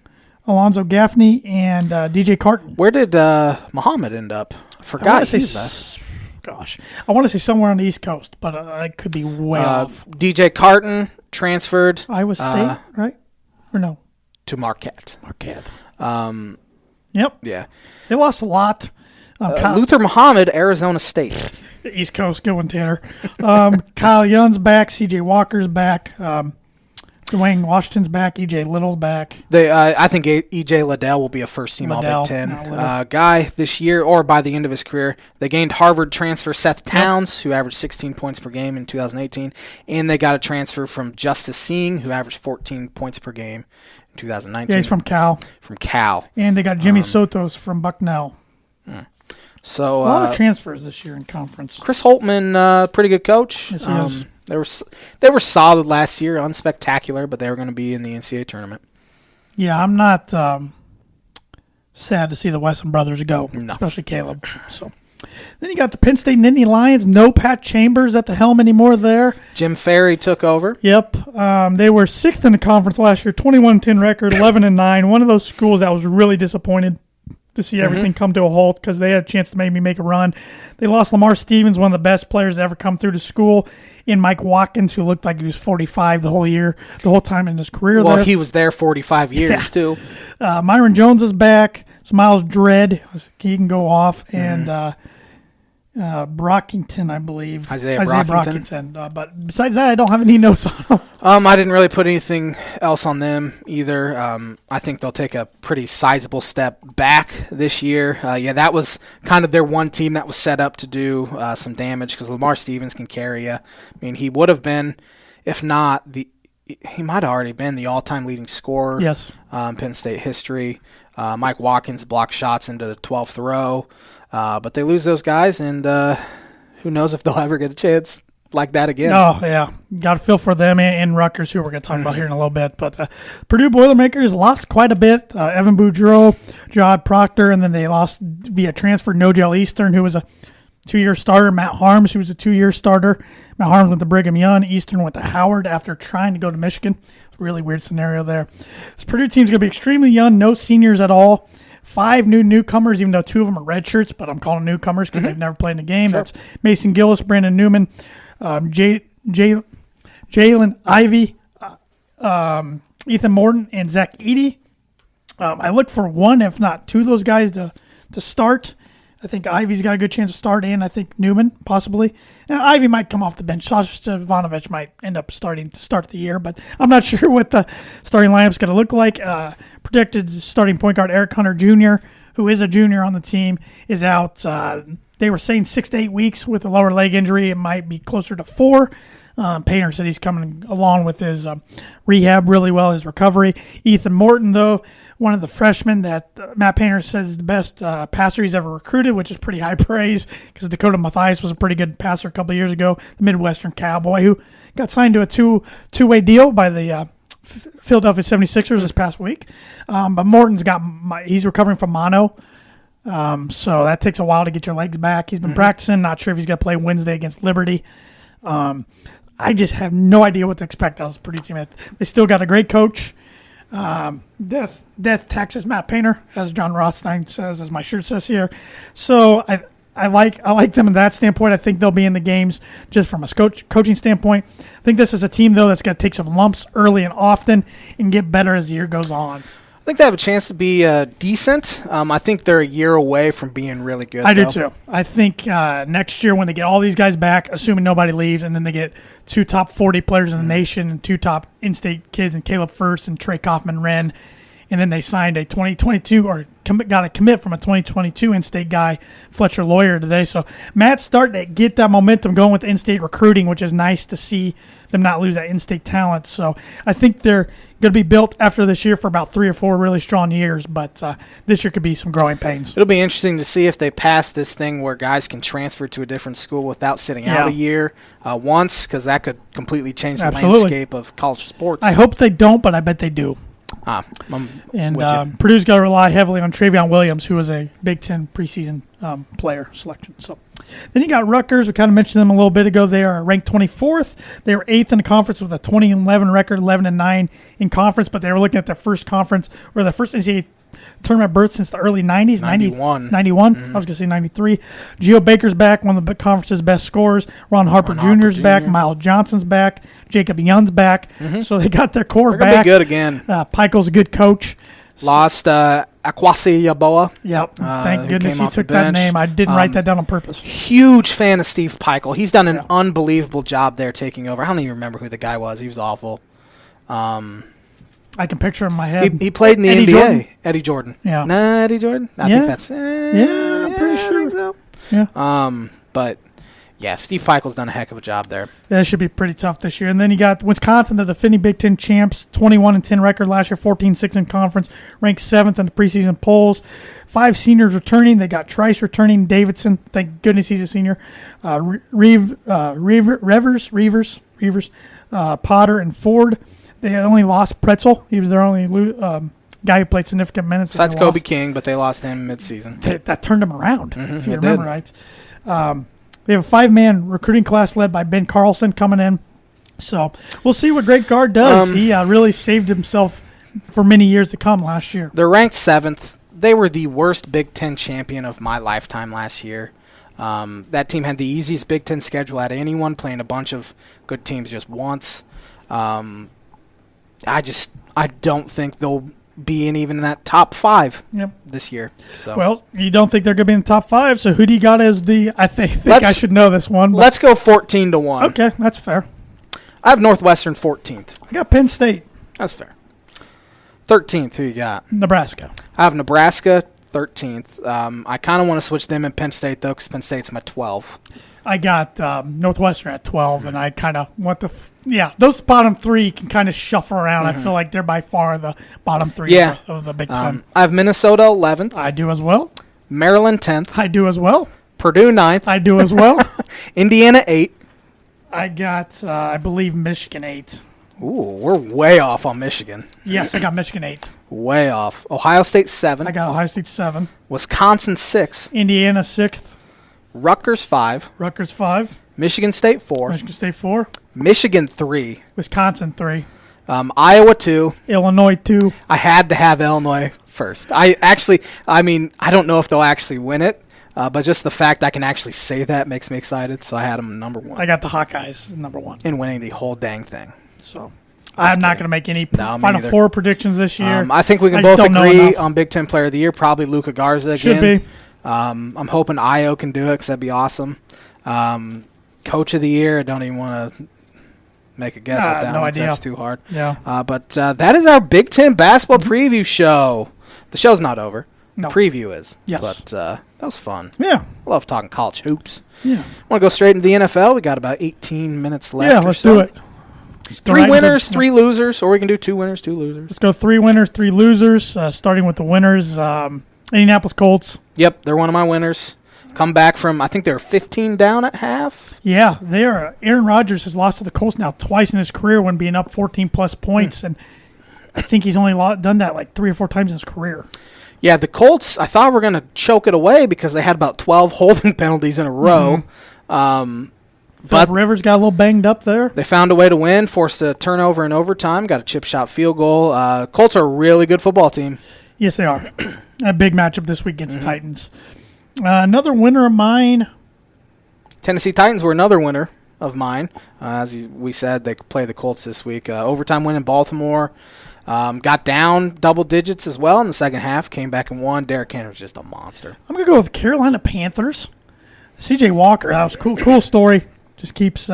Alonzo Gaffney, and DJ Carton. Where did Muhammad end up? I forgot he's that. Gosh, I want to say somewhere on the East Coast, but I could be way off. DJ Carton transferred. Iowa State, right? Or no? To Marquette. Yep. Yeah. They lost a lot. Luther Muhammad, Arizona State. East Coast, good one, Tanner. Kyle Young's back. C.J. Walker's back. Dwayne Washington's back. E.J. Little's back. I think E.J. Liddell will be a first-team All-Big Ten guy this year or by the end of his career. They gained Harvard transfer Seth Towns, who averaged 16 points per game in 2018, and they got a transfer from Justice Singh, who averaged 14 points per game in 2019. Yeah, he's from Cal. And they got Jimmy Sotos from Bucknell. So a lot of transfers this year in conference. Chris Holtman, pretty good coach. Yes, he is. They were solid last year, unspectacular, but they were going to be in the NCAA tournament. Yeah, I'm not sad to see the Wesson brothers go, especially Caleb. So then you got the Penn State Nittany Lions. No Pat Chambers at the helm anymore there. Jim Ferry took over. Yep. They were 6th in the conference last year, 21-10 record, 11-9. One of those schools that was really disappointed to see everything come to a halt because they had a chance to maybe make a run. They lost Lamar Stevens, one of the best players to ever come through the school, and Mike Watkins, who looked like he was 45 the whole time in his career. Well, he was there 45 years, too. Myron Jones is back. Miles Dredd, he can go off, and Brockington, I believe. Isaiah Brockington. But besides that, I don't have any notes on them. I didn't really put anything else on them either. I think they'll take a pretty sizable step back this year. That was kind of their one team that was set up to do some damage because Lamar Stevens can carry you. I mean, he would have been, if not, he might have already been the all-time leading scorer. Yes. Penn State history. Mike Watkins blocked shots into the 12th row. But they lose those guys, and who knows if they'll ever get a chance like that again. Oh, yeah. Got to feel for them and Rutgers, who we're going to talk about here in a little bit. But Purdue Boilermakers lost quite a bit. Evan Boudreau, Jod Proctor, and then they lost via transfer Nogel Eastern, who was a 2-year starter. Matt Harms, who was a 2-year starter. Matt Harms went to Brigham Young. Eastern went to Howard after trying to go to Michigan. It's a really weird scenario there. This Purdue team's going to be extremely young, no seniors at all. 5 new newcomers, even though 2 of them are red shirts, but I'm calling newcomers because they've never played in a game. Sure. That's Mason Gillis, Brandon Newman, Jalen Ivey, Ethan Morton, and Zach Eady. I look for 1, if not 2 of those guys to start. I think Ivey's got a good chance to start, and I think Newman possibly. Now, Ivey might come off the bench. Sasha Stefanovic might end up starting to start the year, but I'm not sure what the starting lineup's going to look like. Projected starting point guard Eric Hunter Jr., who is a junior on the team, is out. They were saying 6 to 8 weeks with a lower leg injury. It might be closer to 4. Painter said he's coming along with his rehab really well, his recovery. Ethan Morton, though, one of the freshmen that Matt Painter says is the best passer he's ever recruited, which is pretty high praise because Dakota Mathias was a pretty good passer a couple of years ago, the Midwestern Cowboy, who got signed to a two-way deal by the Philadelphia 76ers this past week. But Morton's he's recovering from mono. So that takes a while to get your legs back. He's been practicing. Not sure if he's going to play Wednesday against Liberty. I just have no idea what to expect out of this Purdue team. They still got a great coach. Death Texas Matt Painter, as John Rothstein says, as my shirt says here. So I like them in that standpoint. I think they'll be in the games just from a coaching standpoint. I think this is a team, though, that's got to take some lumps early and often and get better as the year goes on. I think they have a chance to be decent. I think they're a year away from being really good. I do too. I think next year when they get all these guys back, assuming nobody leaves, and then they get 2 top 40 players in the nation and 2 top in-state kids and Caleb First and Trey Kaufman-Wren, and then they signed a 2022 or got a commit from a 2022 in-state guy, Fletcher Lawyer, today. So Matt's starting to get that momentum going with in-state recruiting, which is nice to see them not lose that in-state talent. So I think they're going to be built after this year for about 3 or 4 really strong years, but this year could be some growing pains. It'll be interesting to see if they pass this thing where guys can transfer to a different school without sitting out a year once, because that could completely change the landscape of college sports. I hope they don't, but I bet they do. Purdue's got to rely heavily on Travion Williams, who was a Big Ten preseason player selection. So then you got Rutgers. We kind of mentioned them a little bit ago. They are ranked 24th. They were 8th in the conference with a 20-11 record, 11-9 in conference. But they were looking at their first conference or their first NCAA tournament berth since the early 90s. 91. 91. I was going to say 93. Geo Baker's back, one of the conference's best scorers. Ron Harper Jr.'s back. Miles Johnson's back. Jacob Young's back. So they got their core back. They're going to be good again. Pikel's a good coach. Lost Akwasi Yaboa. Yep. Thank who goodness came you off the took that bench. name. I didn't write that down on purpose. Huge fan of Steve Peichel. He's done an Yeah. unbelievable job there taking over. I don't even remember who the guy was. He was awful. I can picture him in my head. He played in the Eddie NBA. Jordan? Eddie Jordan. Yeah. Nah, Eddie Jordan? I Yeah. think that's... I'm pretty I sure. think so. Yeah. But, yeah, Steve Peichel's done a heck of a job there. That should be pretty tough this year. And then you got Wisconsin, the defending Big Ten champs, 21-10 record last year, 14-6 in conference, ranked 7th in the preseason polls. 5 seniors returning. They got Trice returning, Davidson. Thank goodness he's a senior. Reavers, Potter, and Ford. They had only lost Pretzel. He was their only guy who played significant minutes. Besides Kobe King, but they lost him midseason. That turned him around, if you it remember did. right. They have a 5-man recruiting class led by Ben Carlson coming in. So we'll see what Greg Gard does. He really saved himself for many years to come last year. They're ranked 7th. They were the worst Big Ten champion of my lifetime last year. That team had the easiest Big Ten schedule out of anyone, playing a bunch of good teams just once. I don't think they'll be even in that top 5 this year. So. Well, you don't think they're going to be in the top 5, so who do you got as the... I think I should know this one. But. Let's go 14-1. Okay, that's fair. I have Northwestern 14th. I got Penn State. That's fair. 13th, who you got? Nebraska. I have Nebraska 13th. I kind of want to switch them and Penn State, though, because Penn State's my 12. I got Northwestern at 12, and I kind of want those bottom 3 can kind of shuffle around. I feel like they're by far the bottom 3 of the Big Ten. I have Minnesota 11th. I do as well. Maryland 10th. I do as well. Purdue 9th. I do as well. Indiana 8. I got, I believe, Michigan 8. Ooh, we're way off on Michigan. Yes, I got Michigan 8. Way off. Ohio State 7. I got Ohio State 7. Wisconsin 6. Indiana 6th. Rutgers 5. Rutgers 5. Michigan State 4. Michigan State 4. Michigan 3. Wisconsin 3. Iowa 2. Illinois 2. I had to have Illinois first. I don't know if they'll actually win it, but just the fact I can actually say that makes me excited, so I had them number 1. I got the Hawkeyes number 1. In winning the whole dang thing. So I'm not going to make any Final either. Four predictions this year. I think we can both agree on Big Ten Player of the Year, probably Luka Garza again. Should be. I'm hoping Io can do it because that'd be awesome. Coach of the Year, I don't even want to make a guess at that no one. idea. That's too hard. Yeah. But that is our Big Ten basketball preview show. The show's not over. No. The preview is. Yes. But that was fun. Yeah. I love talking college hoops. Yeah. Want to go straight into the NFL? We got about 18 minutes left. Yeah, let's do it. 3 winners, 3 losers, or we can do 2 winners, 2 losers. Let's go 3 winners, 3 losers. Starting with the winners, Indianapolis Colts. Yep, they're one of my winners. Come back from, I think they were 15 down at half. Yeah, they are. Aaron Rodgers has lost to the Colts now twice in his career when being up 14-plus points, and I think he's only done that like 3 or 4 times in his career. Yeah, the Colts, I thought were going to choke it away because they had about 12 holding penalties in a row. But Rivers got a little banged up there. They found a way to win, forced a turnover in overtime, got a chip shot field goal. Colts are a really good football team. Yes, they are. A big matchup this week against Titans. Another winner of mine. Tennessee Titans were another winner of mine. As we said, they play the Colts this week. Overtime win in Baltimore. Got down double digits as well in the second half. Came back and won. Derrick Henry was just a monster. I'm going to go with Carolina Panthers. C.J. Walker. That was cool story. Just keeps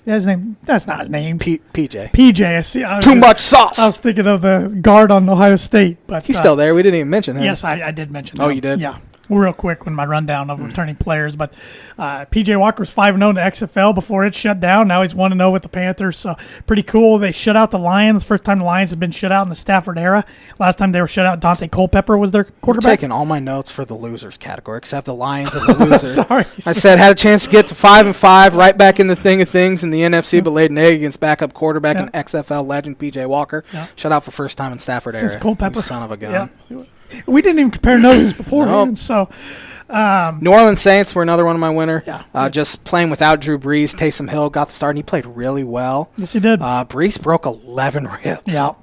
his name. That's not his name. PJ. PJ. Too much sauce. I was thinking of the guard on Ohio State, but he's still there. We didn't even mention him. Yes, I did mention him. Oh, you did? Yeah. Real quick when my rundown of returning players, but P.J. Walker was 5-0 in the XFL before it shut down. Now he's 1-0 with the Panthers, so pretty cool. They shut out the Lions. First time the Lions have been shut out in the Stafford era. Last time they were shut out, Dante Culpepper was their quarterback. I'm taking all my notes for the losers category, except the Lions as a loser. Sorry. I said had a chance to get to 5-5, right back in the thing of things in the NFC, but laid an egg against backup quarterback and XFL legend P.J. Walker. Yeah. Shut out for first time in Stafford era. Culpepper. Son of a gun. Yeah. We didn't even compare notes beforehand, so... New Orleans Saints were another one of my winner. Yeah. Just playing without Drew Brees. Taysom Hill got the start, and he played really well. Yes, he did. Brees broke 11 ribs. Yeah.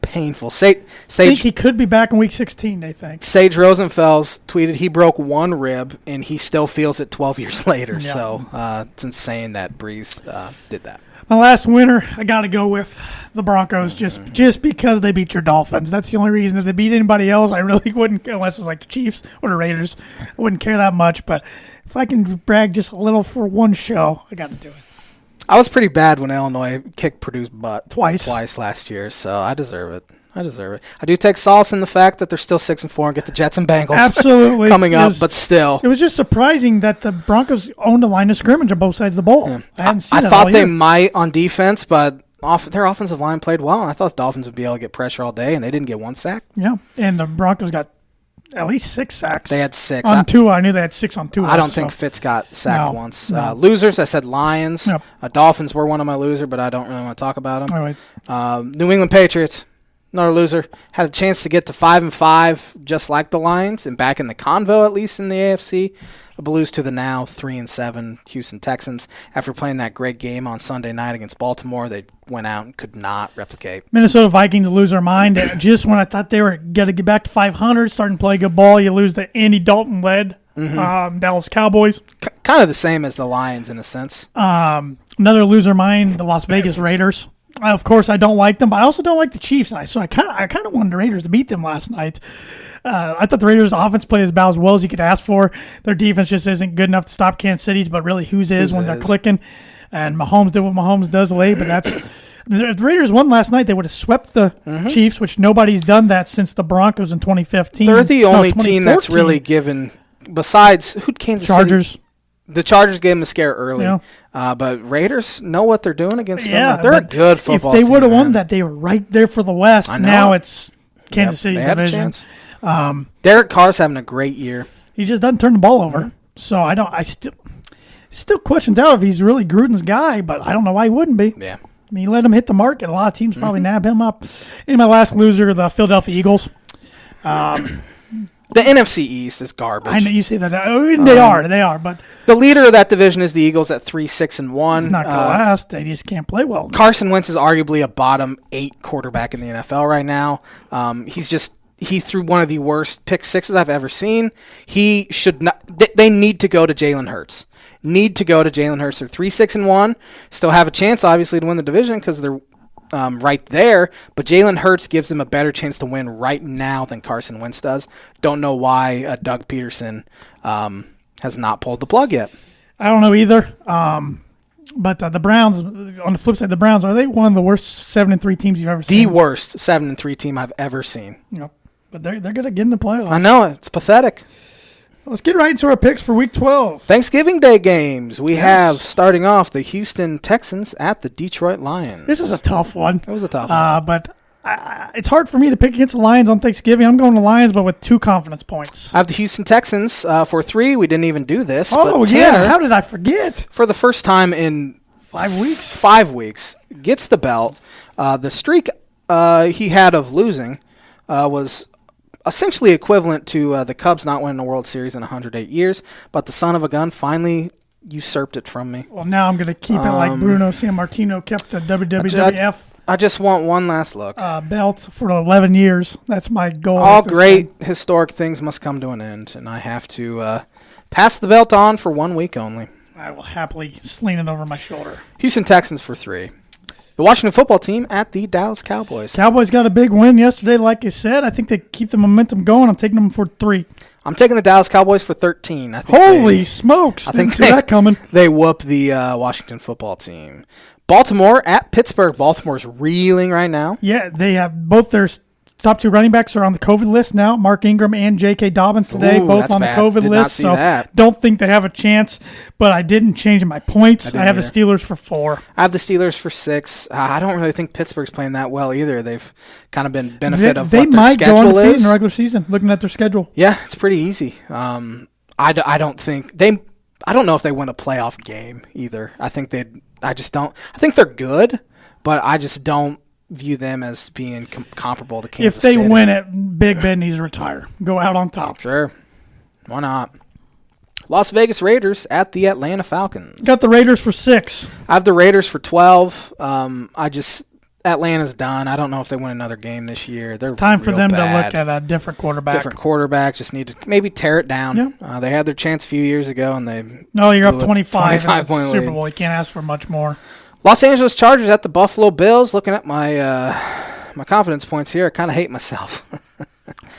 painful. I think he could be back in week 16, they think. Sage Rosenfels tweeted he broke one rib, and he still feels it 12 years later. Yeah. So it's insane that Breeze did that. My last winner, I got to go with the Broncos just because they beat your Dolphins. That's the only reason. If they beat anybody else, I really wouldn't, unless it's like the Chiefs or the Raiders. I wouldn't care that much. But if I can brag just a little for one show, I got to do it. I was pretty bad when Illinois kicked Purdue's butt twice last year, so I deserve it. I do take solace in the fact that they're still 6-4 and get the Jets and Bengals absolutely coming up, but still. It was just surprising that the Broncos owned a line of scrimmage on both sides of the ball. Yeah. I hadn't seen I that thought all they year. might on defense, but their offensive line played well, and I thought the Dolphins would be able to get pressure all day, and they didn't get one sack. Yeah, and the Broncos got at least 6 sacks. They had 6. On Tua, I knew they had 6 on Tua. I don't think Fitz got sacked No, once. no. Losers, I said Lions. Yep. Dolphins were one of my losers, but I don't really want to talk about them. All right. New England Patriots, another loser. Had a chance to get to 5-5, just like the Lions, and back in the convo, at least in the AFC. But lose to the now 3-7 Houston Texans. After playing that great game on Sunday night against Baltimore, they went out and could not replicate. Minnesota Vikings lose their mind. Just when I thought they were going to get back to 500, starting to play good ball, you lose the Andy Dalton-led Dallas Cowboys. Kind of the same as the Lions in a sense. Another loser mind, the Las Vegas Raiders. Of course, I don't like them, but I also don't like the Chiefs. So I kind of wanted the Raiders to beat them last night. I thought the Raiders' offense played about as well as you could ask for. Their defense just isn't good enough to stop Kansas City's, but really whose is when they're clicking. And Mahomes did what Mahomes does late, but that's if the Raiders won last night, they would have swept the Chiefs, which nobody's done that since the Broncos in 2015. They're the only team that's really given, besides Kansas Chargers. City. The Chargers gave them a scare early, Yeah. but Raiders know what they're doing against them. Yeah, They're a good football team. If team. they would have won that, they were right there for the West. I know. Now it's Kansas City's they had a division. chance. Derek Carr's having a great year. He just doesn't turn the ball over. So I still questions out if he's really Gruden's guy, but I don't know why he wouldn't be. Yeah. I mean, he let him hit the market. A lot of teams probably nab him up. And my last loser, the Philadelphia Eagles. The NFC East is garbage. I know you say that. They are, but The leader of that division is the Eagles at 3-6-1. it's not going to last. They just can't play well. Carson Wentz is arguably a bottom 8 quarterback in the NFL right now. He threw one of the worst pick sixes I've ever seen. He should not. They need to go to Jalen Hurts. They're 3-6-1. Still have a chance, obviously, to win the division because they're right there. But Jalen Hurts gives them a better chance to win right now than Carson Wentz does. Don't know why Doug Peterson has not pulled the plug yet. I don't know either. But the Browns, on the flip side, the Browns, are they one of the worst 7-3 teams you've ever seen? The worst 7-3 team I've ever seen. Yep. But they're going to get in the playoffs. I know. It's pathetic. Let's get right into our picks for Week 12. Thanksgiving Day games. We have, starting off, the Houston Texans at the Detroit Lions. This is a tough one. It was a tough one. But it's hard for me to pick against the Lions on Thanksgiving. I'm going to Lions, but with 2 confidence points. I have the Houston Texans for 3. We didn't even do this. Oh, but yeah. Tanner, How did I forget? for the first time in 5 weeks? 5 weeks, gets the belt. The streak he had of losing was essentially equivalent to the Cubs not winning a World Series in 108 years, but the son of a gun finally usurped it from me. Well, now I'm going to keep it like Bruno Sammartino kept the WWF I just want one last look. belt for 11 years. That's my goal. All great historic things must come to an end, and I have to pass the belt on for 1 week only. I will happily sling it over my shoulder. Houston Texans for 3. The Washington football team at the Dallas Cowboys. Cowboys got a big win yesterday, like I said. I think they keep the momentum going. I'm taking them for 3. I'm taking the Dallas Cowboys for 13. I think Holy smokes. Didn't see that coming. They whoop the Washington football team. Baltimore at Pittsburgh. Baltimore's reeling right now. Yeah, they have both their top 2 running backs are on the COVID list now. Mark Ingram and J.K. Dobbins today, Ooh, both that's on the bad. COVID Did list. not see So that. don't think they have a chance, but I didn't change my points. I have the either. Steelers for 4. I have the Steelers for 6. I don't really think Pittsburgh's playing that well either. They've kind of been benefit of They what their might go schedule undefeated is. in the regular season, looking at their schedule. Yeah, it's pretty easy. I don't think I don't know if they win a playoff game either. I think I think they're good, but I just don't view them as being comparable to Kansas If they City. win it, Big Ben needs to retire. Go out on top. Sure. Why not? Las Vegas Raiders at the Atlanta Falcons. Got the Raiders for 6. I have the Raiders for 12. Atlanta's done. I don't know if they win another game this year. They're it's time for them bad. to look at a different quarterback. Different quarterback. Just need to maybe tear it down. Yeah. They had their chance a few years ago, and they you're up 25 in the point Super lead. Bowl. You can't ask for much more. Los Angeles Chargers at the Buffalo Bills. Looking at my confidence points here, I kind of hate myself.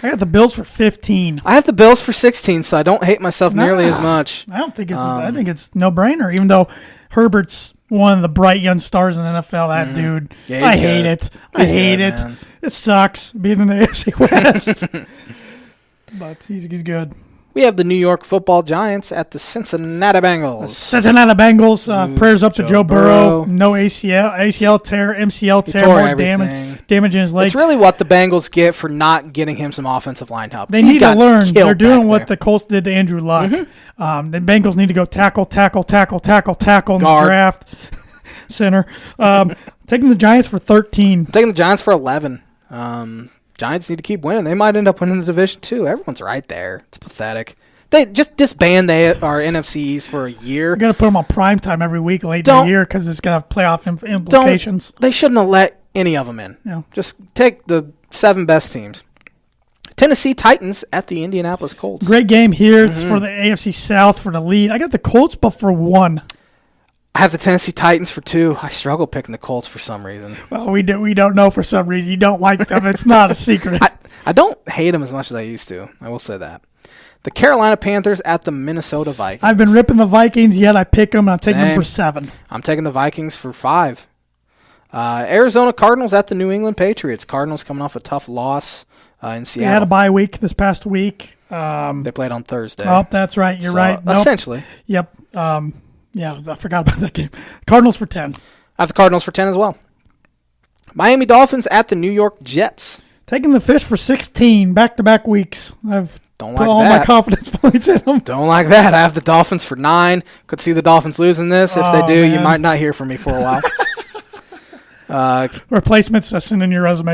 I got the Bills for 15. I have the Bills for 16, so I don't hate myself nearly as much. I don't think it's. I think it's no brainer. Even though Herbert's one of the bright young stars in the NFL, that dude. Yeah, I hate it. I hate it. Man. It sucks being in the AFC West. But he's good. We have the New York Football Giants at the Cincinnati Bengals. Cincinnati Bengals. Prayers up to Joe Burrow. No ACL tear, MCL tear, more damage in his leg. It's really what the Bengals get for not getting him some offensive line help. They need to learn. They're doing what the Colts did to Andrew Luck. The Bengals need to go tackle in the draft. Center. Taking the Giants for 13. Taking the Giants for 11. Giants need to keep winning. They might end up winning the division too. Everyone's right there. It's pathetic. They just disband our NFCs for a year. You're going to put them on prime time every week late in the year because it's going to have playoff implications. They shouldn't have let any of them in. Yeah. Just take the 7 best teams. Tennessee Titans at the Indianapolis Colts. Great game here. It's for the AFC South for the lead. I got the Colts, but for 1. I have the Tennessee Titans for 2. I struggle picking the Colts for some reason. Well, we don't know for some reason. You don't like them. It's not a secret. I don't hate them as much as I used to. I will say that. The Carolina Panthers at the Minnesota Vikings. I've been ripping the Vikings, yet I pick them, and I'm taking them for 7. I'm taking the Vikings for 5. Arizona Cardinals at the New England Patriots. Cardinals coming off a tough loss in Seattle. They had a bye week this past week. They played on Thursday. Oh, that's right. You're right. Nope. Essentially. Yep. Yeah, I forgot about that game. Cardinals for 10. I have the Cardinals for 10 as well. Miami Dolphins at the New York Jets. Taking the Fish for 16, back-to-back weeks. I've Don't put like all that. my confidence points in them. Don't like that. I have the Dolphins for 9. Could see the Dolphins losing this. If they do, you might not hear from me for a while. Replacements, send in your resume.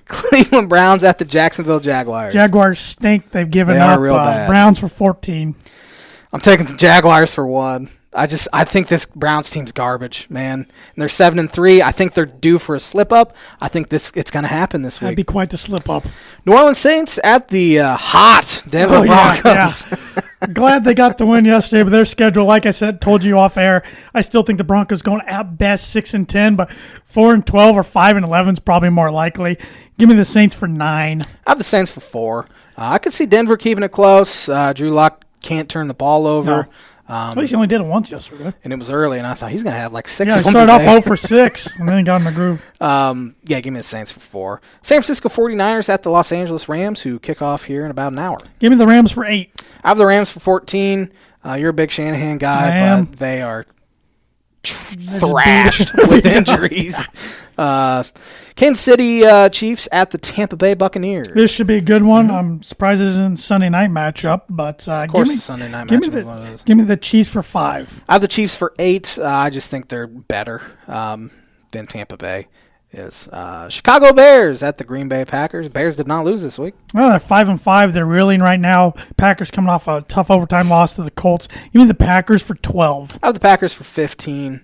Cleveland Browns at the Jacksonville Jaguars. Jaguars stink. They've given up. Real bad. Browns for 14. I'm taking the Jaguars for 1. I think this Browns team's garbage, man. And they're 7-3. I think they're due for a slip up. I think it's going to happen this week. That'd be quite the slip up. New Orleans Saints at the hot Denver Broncos. Yeah. Glad they got the win yesterday, but their schedule, like I said, told you off air, I still think the Broncos going at best 6-10, but 4-12 or 5-11 is probably more likely. Give me the Saints for 9. I have the Saints for 4. I could see Denver keeping it close. Drew Lock can't turn the ball over. No. At least he only did it once yesterday. And it was early, and I thought he's going to have like 6 Yeah, of he them started off today. 0 for 6, and then he got in the groove. Yeah, give me the Saints for 4. San Francisco 49ers at the Los Angeles Rams, who kick off here in about an hour. Give me the Rams for 8. I have the Rams for 14. You're a big Shanahan guy, but they are thrashed with injuries. Kansas City Chiefs at the Tampa Bay Buccaneers. This should be a good one. I'm surprised this isn't a Sunday night matchup, but of course, the Sunday night matchup. Give me the Chiefs for 5. I have the Chiefs for 8. I just think they're better than Tampa Bay is. Chicago Bears at the Green Bay Packers. Bears did not lose this week. Well, they're 5-5. They're reeling right now. Packers coming off a tough overtime loss to the Colts. Give me the Packers for 12. I have the Packers for 15.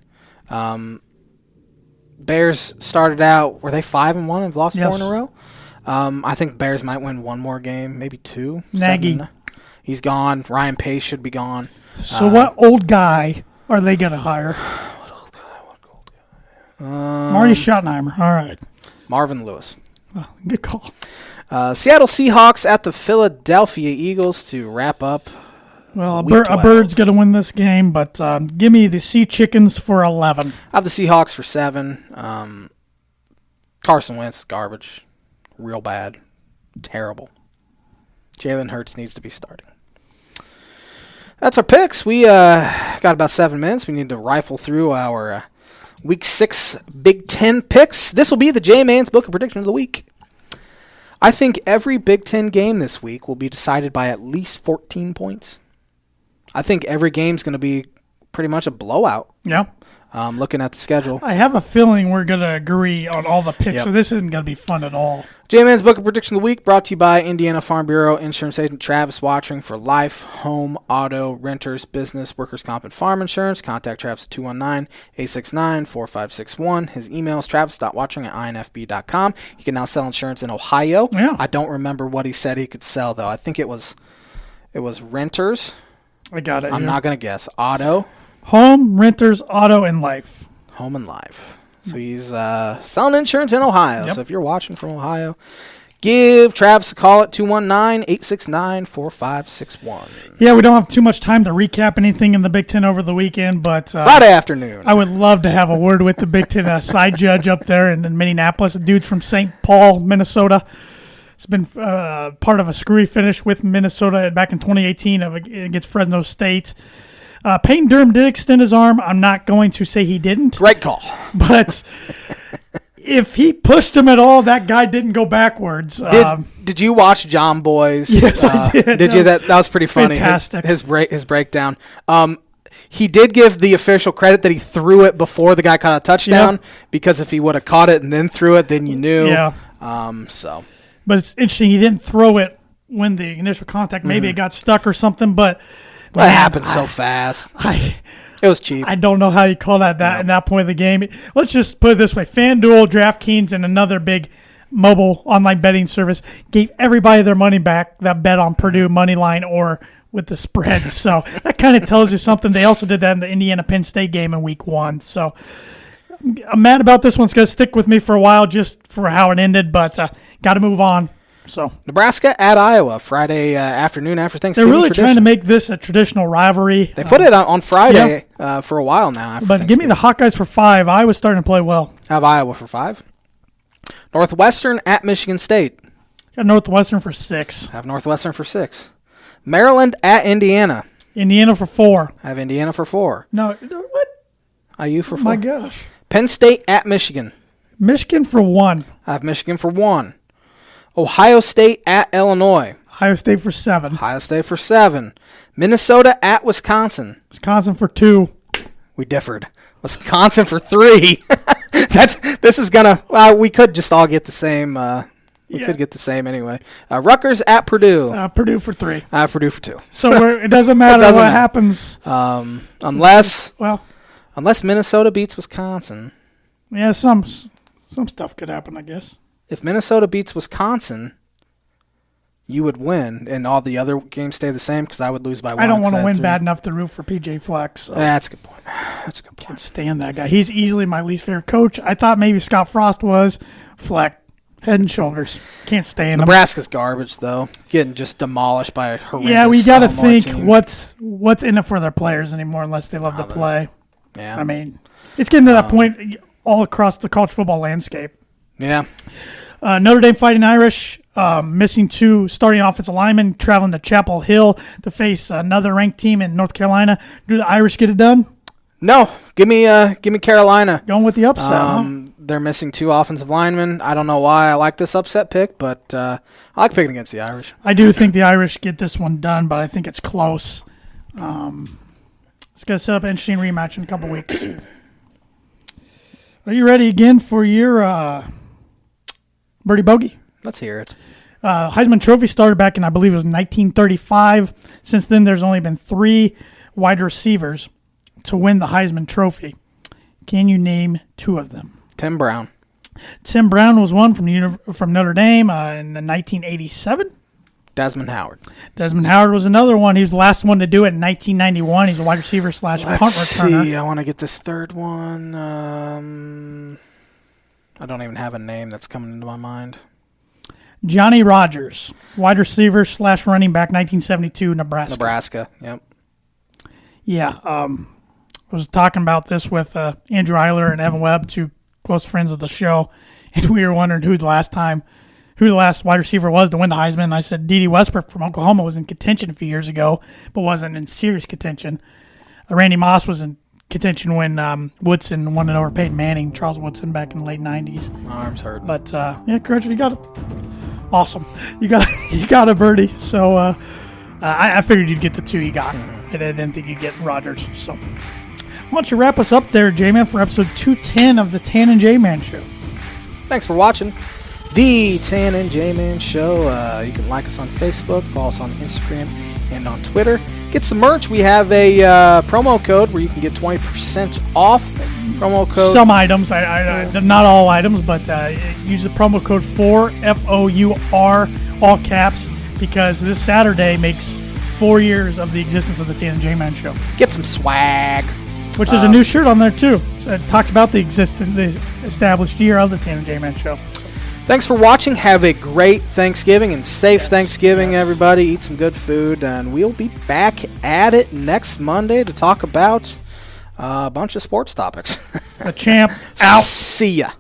Bears started out, were they 5-1 and have lost 4 in a row? I think Bears might win one more game, maybe 2. Nagy. He's gone. Ryan Pace should be gone. So what old guy are they going to hire? What old guy? Marty Schottenheimer. All right. Marvin Lewis. Oh, good call. Seattle Seahawks at the Philadelphia Eagles to wrap up. Well, a bird's going to win this game, but give me the Sea Chickens for 11. I have the Seahawks for 7. Carson Wentz is garbage. Real bad. Terrible. Jalen Hurts needs to be starting. That's our picks. We got about 7 minutes. We need to rifle through our Week 6 Big Ten picks. This will be the J-Man's Book of Prediction of the Week. I think every Big Ten game this week will be decided by at least 14 points. I think every game's going to be pretty much a blowout. Yeah. Looking at the schedule. I have a feeling we're going to agree on all the picks, Yep. so this isn't going to be fun at all. J-Man's Book of Prediction of the Week brought to you by Indiana Farm Bureau Insurance Agent Travis Watching for life, home, auto, renters, business, workers' comp, and farm insurance. Contact Travis at 219-869-4561. His email is travis.watching@infb.com. He can now sell insurance in Ohio. Yeah. I don't remember what he said he could sell, though. I think it was renters. I got it. I'm not going to guess. Auto. Home, renters, auto, and life. Home and life. So he's selling insurance in Ohio. Yep. So if you're watching from Ohio, give Travis a call at 219-869-4561. Yeah, we don't have too much time to recap anything in the Big Ten over the weekend, but Friday afternoon. I would love to have a word with the Big Ten side judge up there in Minneapolis, a dude from St. Paul, Minnesota. It's been part of a screwy finish with Minnesota back in 2018 against Fresno State. Peyton Durham did extend his arm. I'm not going to say he didn't. Great call. But if he pushed him at all, that guy didn't go backwards. Did you watch John Boy's? Yes, I did. Did you? That was pretty funny. Fantastic. His breakdown. He did give the official credit that he threw it before the guy caught a touchdown, because if he would have caught it and then threw it, then you knew. Yeah. But it's interesting. He didn't throw it when the initial contact. Maybe it got stuck or something, but it happened so fast. It was cheap. I don't know how you call that in that point of the game. Let's just put it this way. FanDuel, DraftKings, and another big mobile online betting service gave everybody their money back that bet on Purdue money line or with the spread. So that kind of tells you something. They also did that in the Indiana-Penn State game in week 1. So I'm mad about this one. It's going to stick with me for a while just for how it ended, but got to move on. So Nebraska at Iowa Friday afternoon after Thanksgiving. They're really trying to make this a traditional rivalry. They put it on Friday for a while now. But give me the Hawkeyes for 5. Iowa's starting to play well. I have Iowa for 5. Northwestern at Michigan State. Got Northwestern for 6. I have Northwestern for 6. Maryland at Indiana. Indiana for 4. I have Indiana for 4. No, what? IU for 4. My gosh. Penn State at Michigan. Michigan for 1. I have Michigan for 1. Ohio State at Illinois. Ohio State for 7. Ohio State for 7. Minnesota at Wisconsin. Wisconsin for 2. We differed. Wisconsin for 3. This is gonna. We could just all get the same. We could get the same anyway. Rutgers at Purdue. Purdue for 3. Purdue for 2. So it doesn't matter what happens. Unless Minnesota beats Wisconsin. Yeah, some stuff could happen, I guess. If Minnesota beats Wisconsin, you would win, and all the other games stay the same because I would lose by 1. I don't want to win bad enough to root for PJ Fleck. So. That's a good point. Can't stand that guy. He's easily my least favorite coach. I thought maybe Scott Frost was. Fleck, head and shoulders. Can't stand him. Nebraska's garbage, though. Getting just demolished by a horrendous. Yeah, we got to think team. what's in it for their players anymore unless they love to play. Yeah. I mean, it's getting to that point all across the college football landscape. Yeah. Notre Dame Fighting Irish missing 2 starting offensive linemen, traveling to Chapel Hill to face another ranked team in North Carolina. Do the Irish get it done? No. Give me Carolina. Going with the upset, huh? They're missing 2 offensive linemen. I don't know why I like this upset pick, but I like picking against the Irish. I do think the Irish get this one done, but I think it's close. It's going to set up an interesting rematch in a couple weeks. Are you ready again for your Birdie Bogey? Let's hear it. Heisman Trophy started back in, I believe it was 1935. Since then, there's only been 3 wide receivers to win the Heisman Trophy. Can you name 2 of them? Tim Brown. Tim Brown was one from Notre Dame in 1987. Desmond Howard. Desmond Howard was another one. He was the last one to do it in 1991. He's a wide receiver / punt returner. Let's see. I want to get this third one. I don't even have a name that's coming into my mind. Johnny Rodgers, wide receiver / running back, 1972, Nebraska, yep. Yeah, I was talking about this with Andrew Eiler and Evan Webb, 2 close friends of the show, and we were wondering who the last wide receiver was to win the Heisman. And I said D.D. Westbrook from Oklahoma was in contention a few years ago, but wasn't in serious contention. Randy Moss was in contention when Woodson won it over Peyton Manning, Charles Woodson, back in the late 90s. My arm's hurting. But, correct, you got it. Awesome. You got a birdie. So I figured you'd get the 2 you got. I didn't think you'd get Rodgers. So why don't you wrap us up there, J-Man, for episode 210 of the Tan and J-Man Show. Thanks for watching. The Tan and J-Man Show. You can like us on Facebook, follow us on Instagram and on Twitter. Get some merch. We have a promo code where you can get 20% off. Promo code. Some items, not all items, but use the promo code FOUR, all caps, because this Saturday makes 4 years of the existence of the Tan and J-Man Show. Get some swag. Which is a new shirt on there, too. So it talks about the established year of the Tan and J-Man Show. Thanks for watching. Have a great Thanksgiving and safe Thanksgiving, everybody. Eat some good food, and we'll be back at it next Monday to talk about a bunch of sports topics. The champ out. See ya.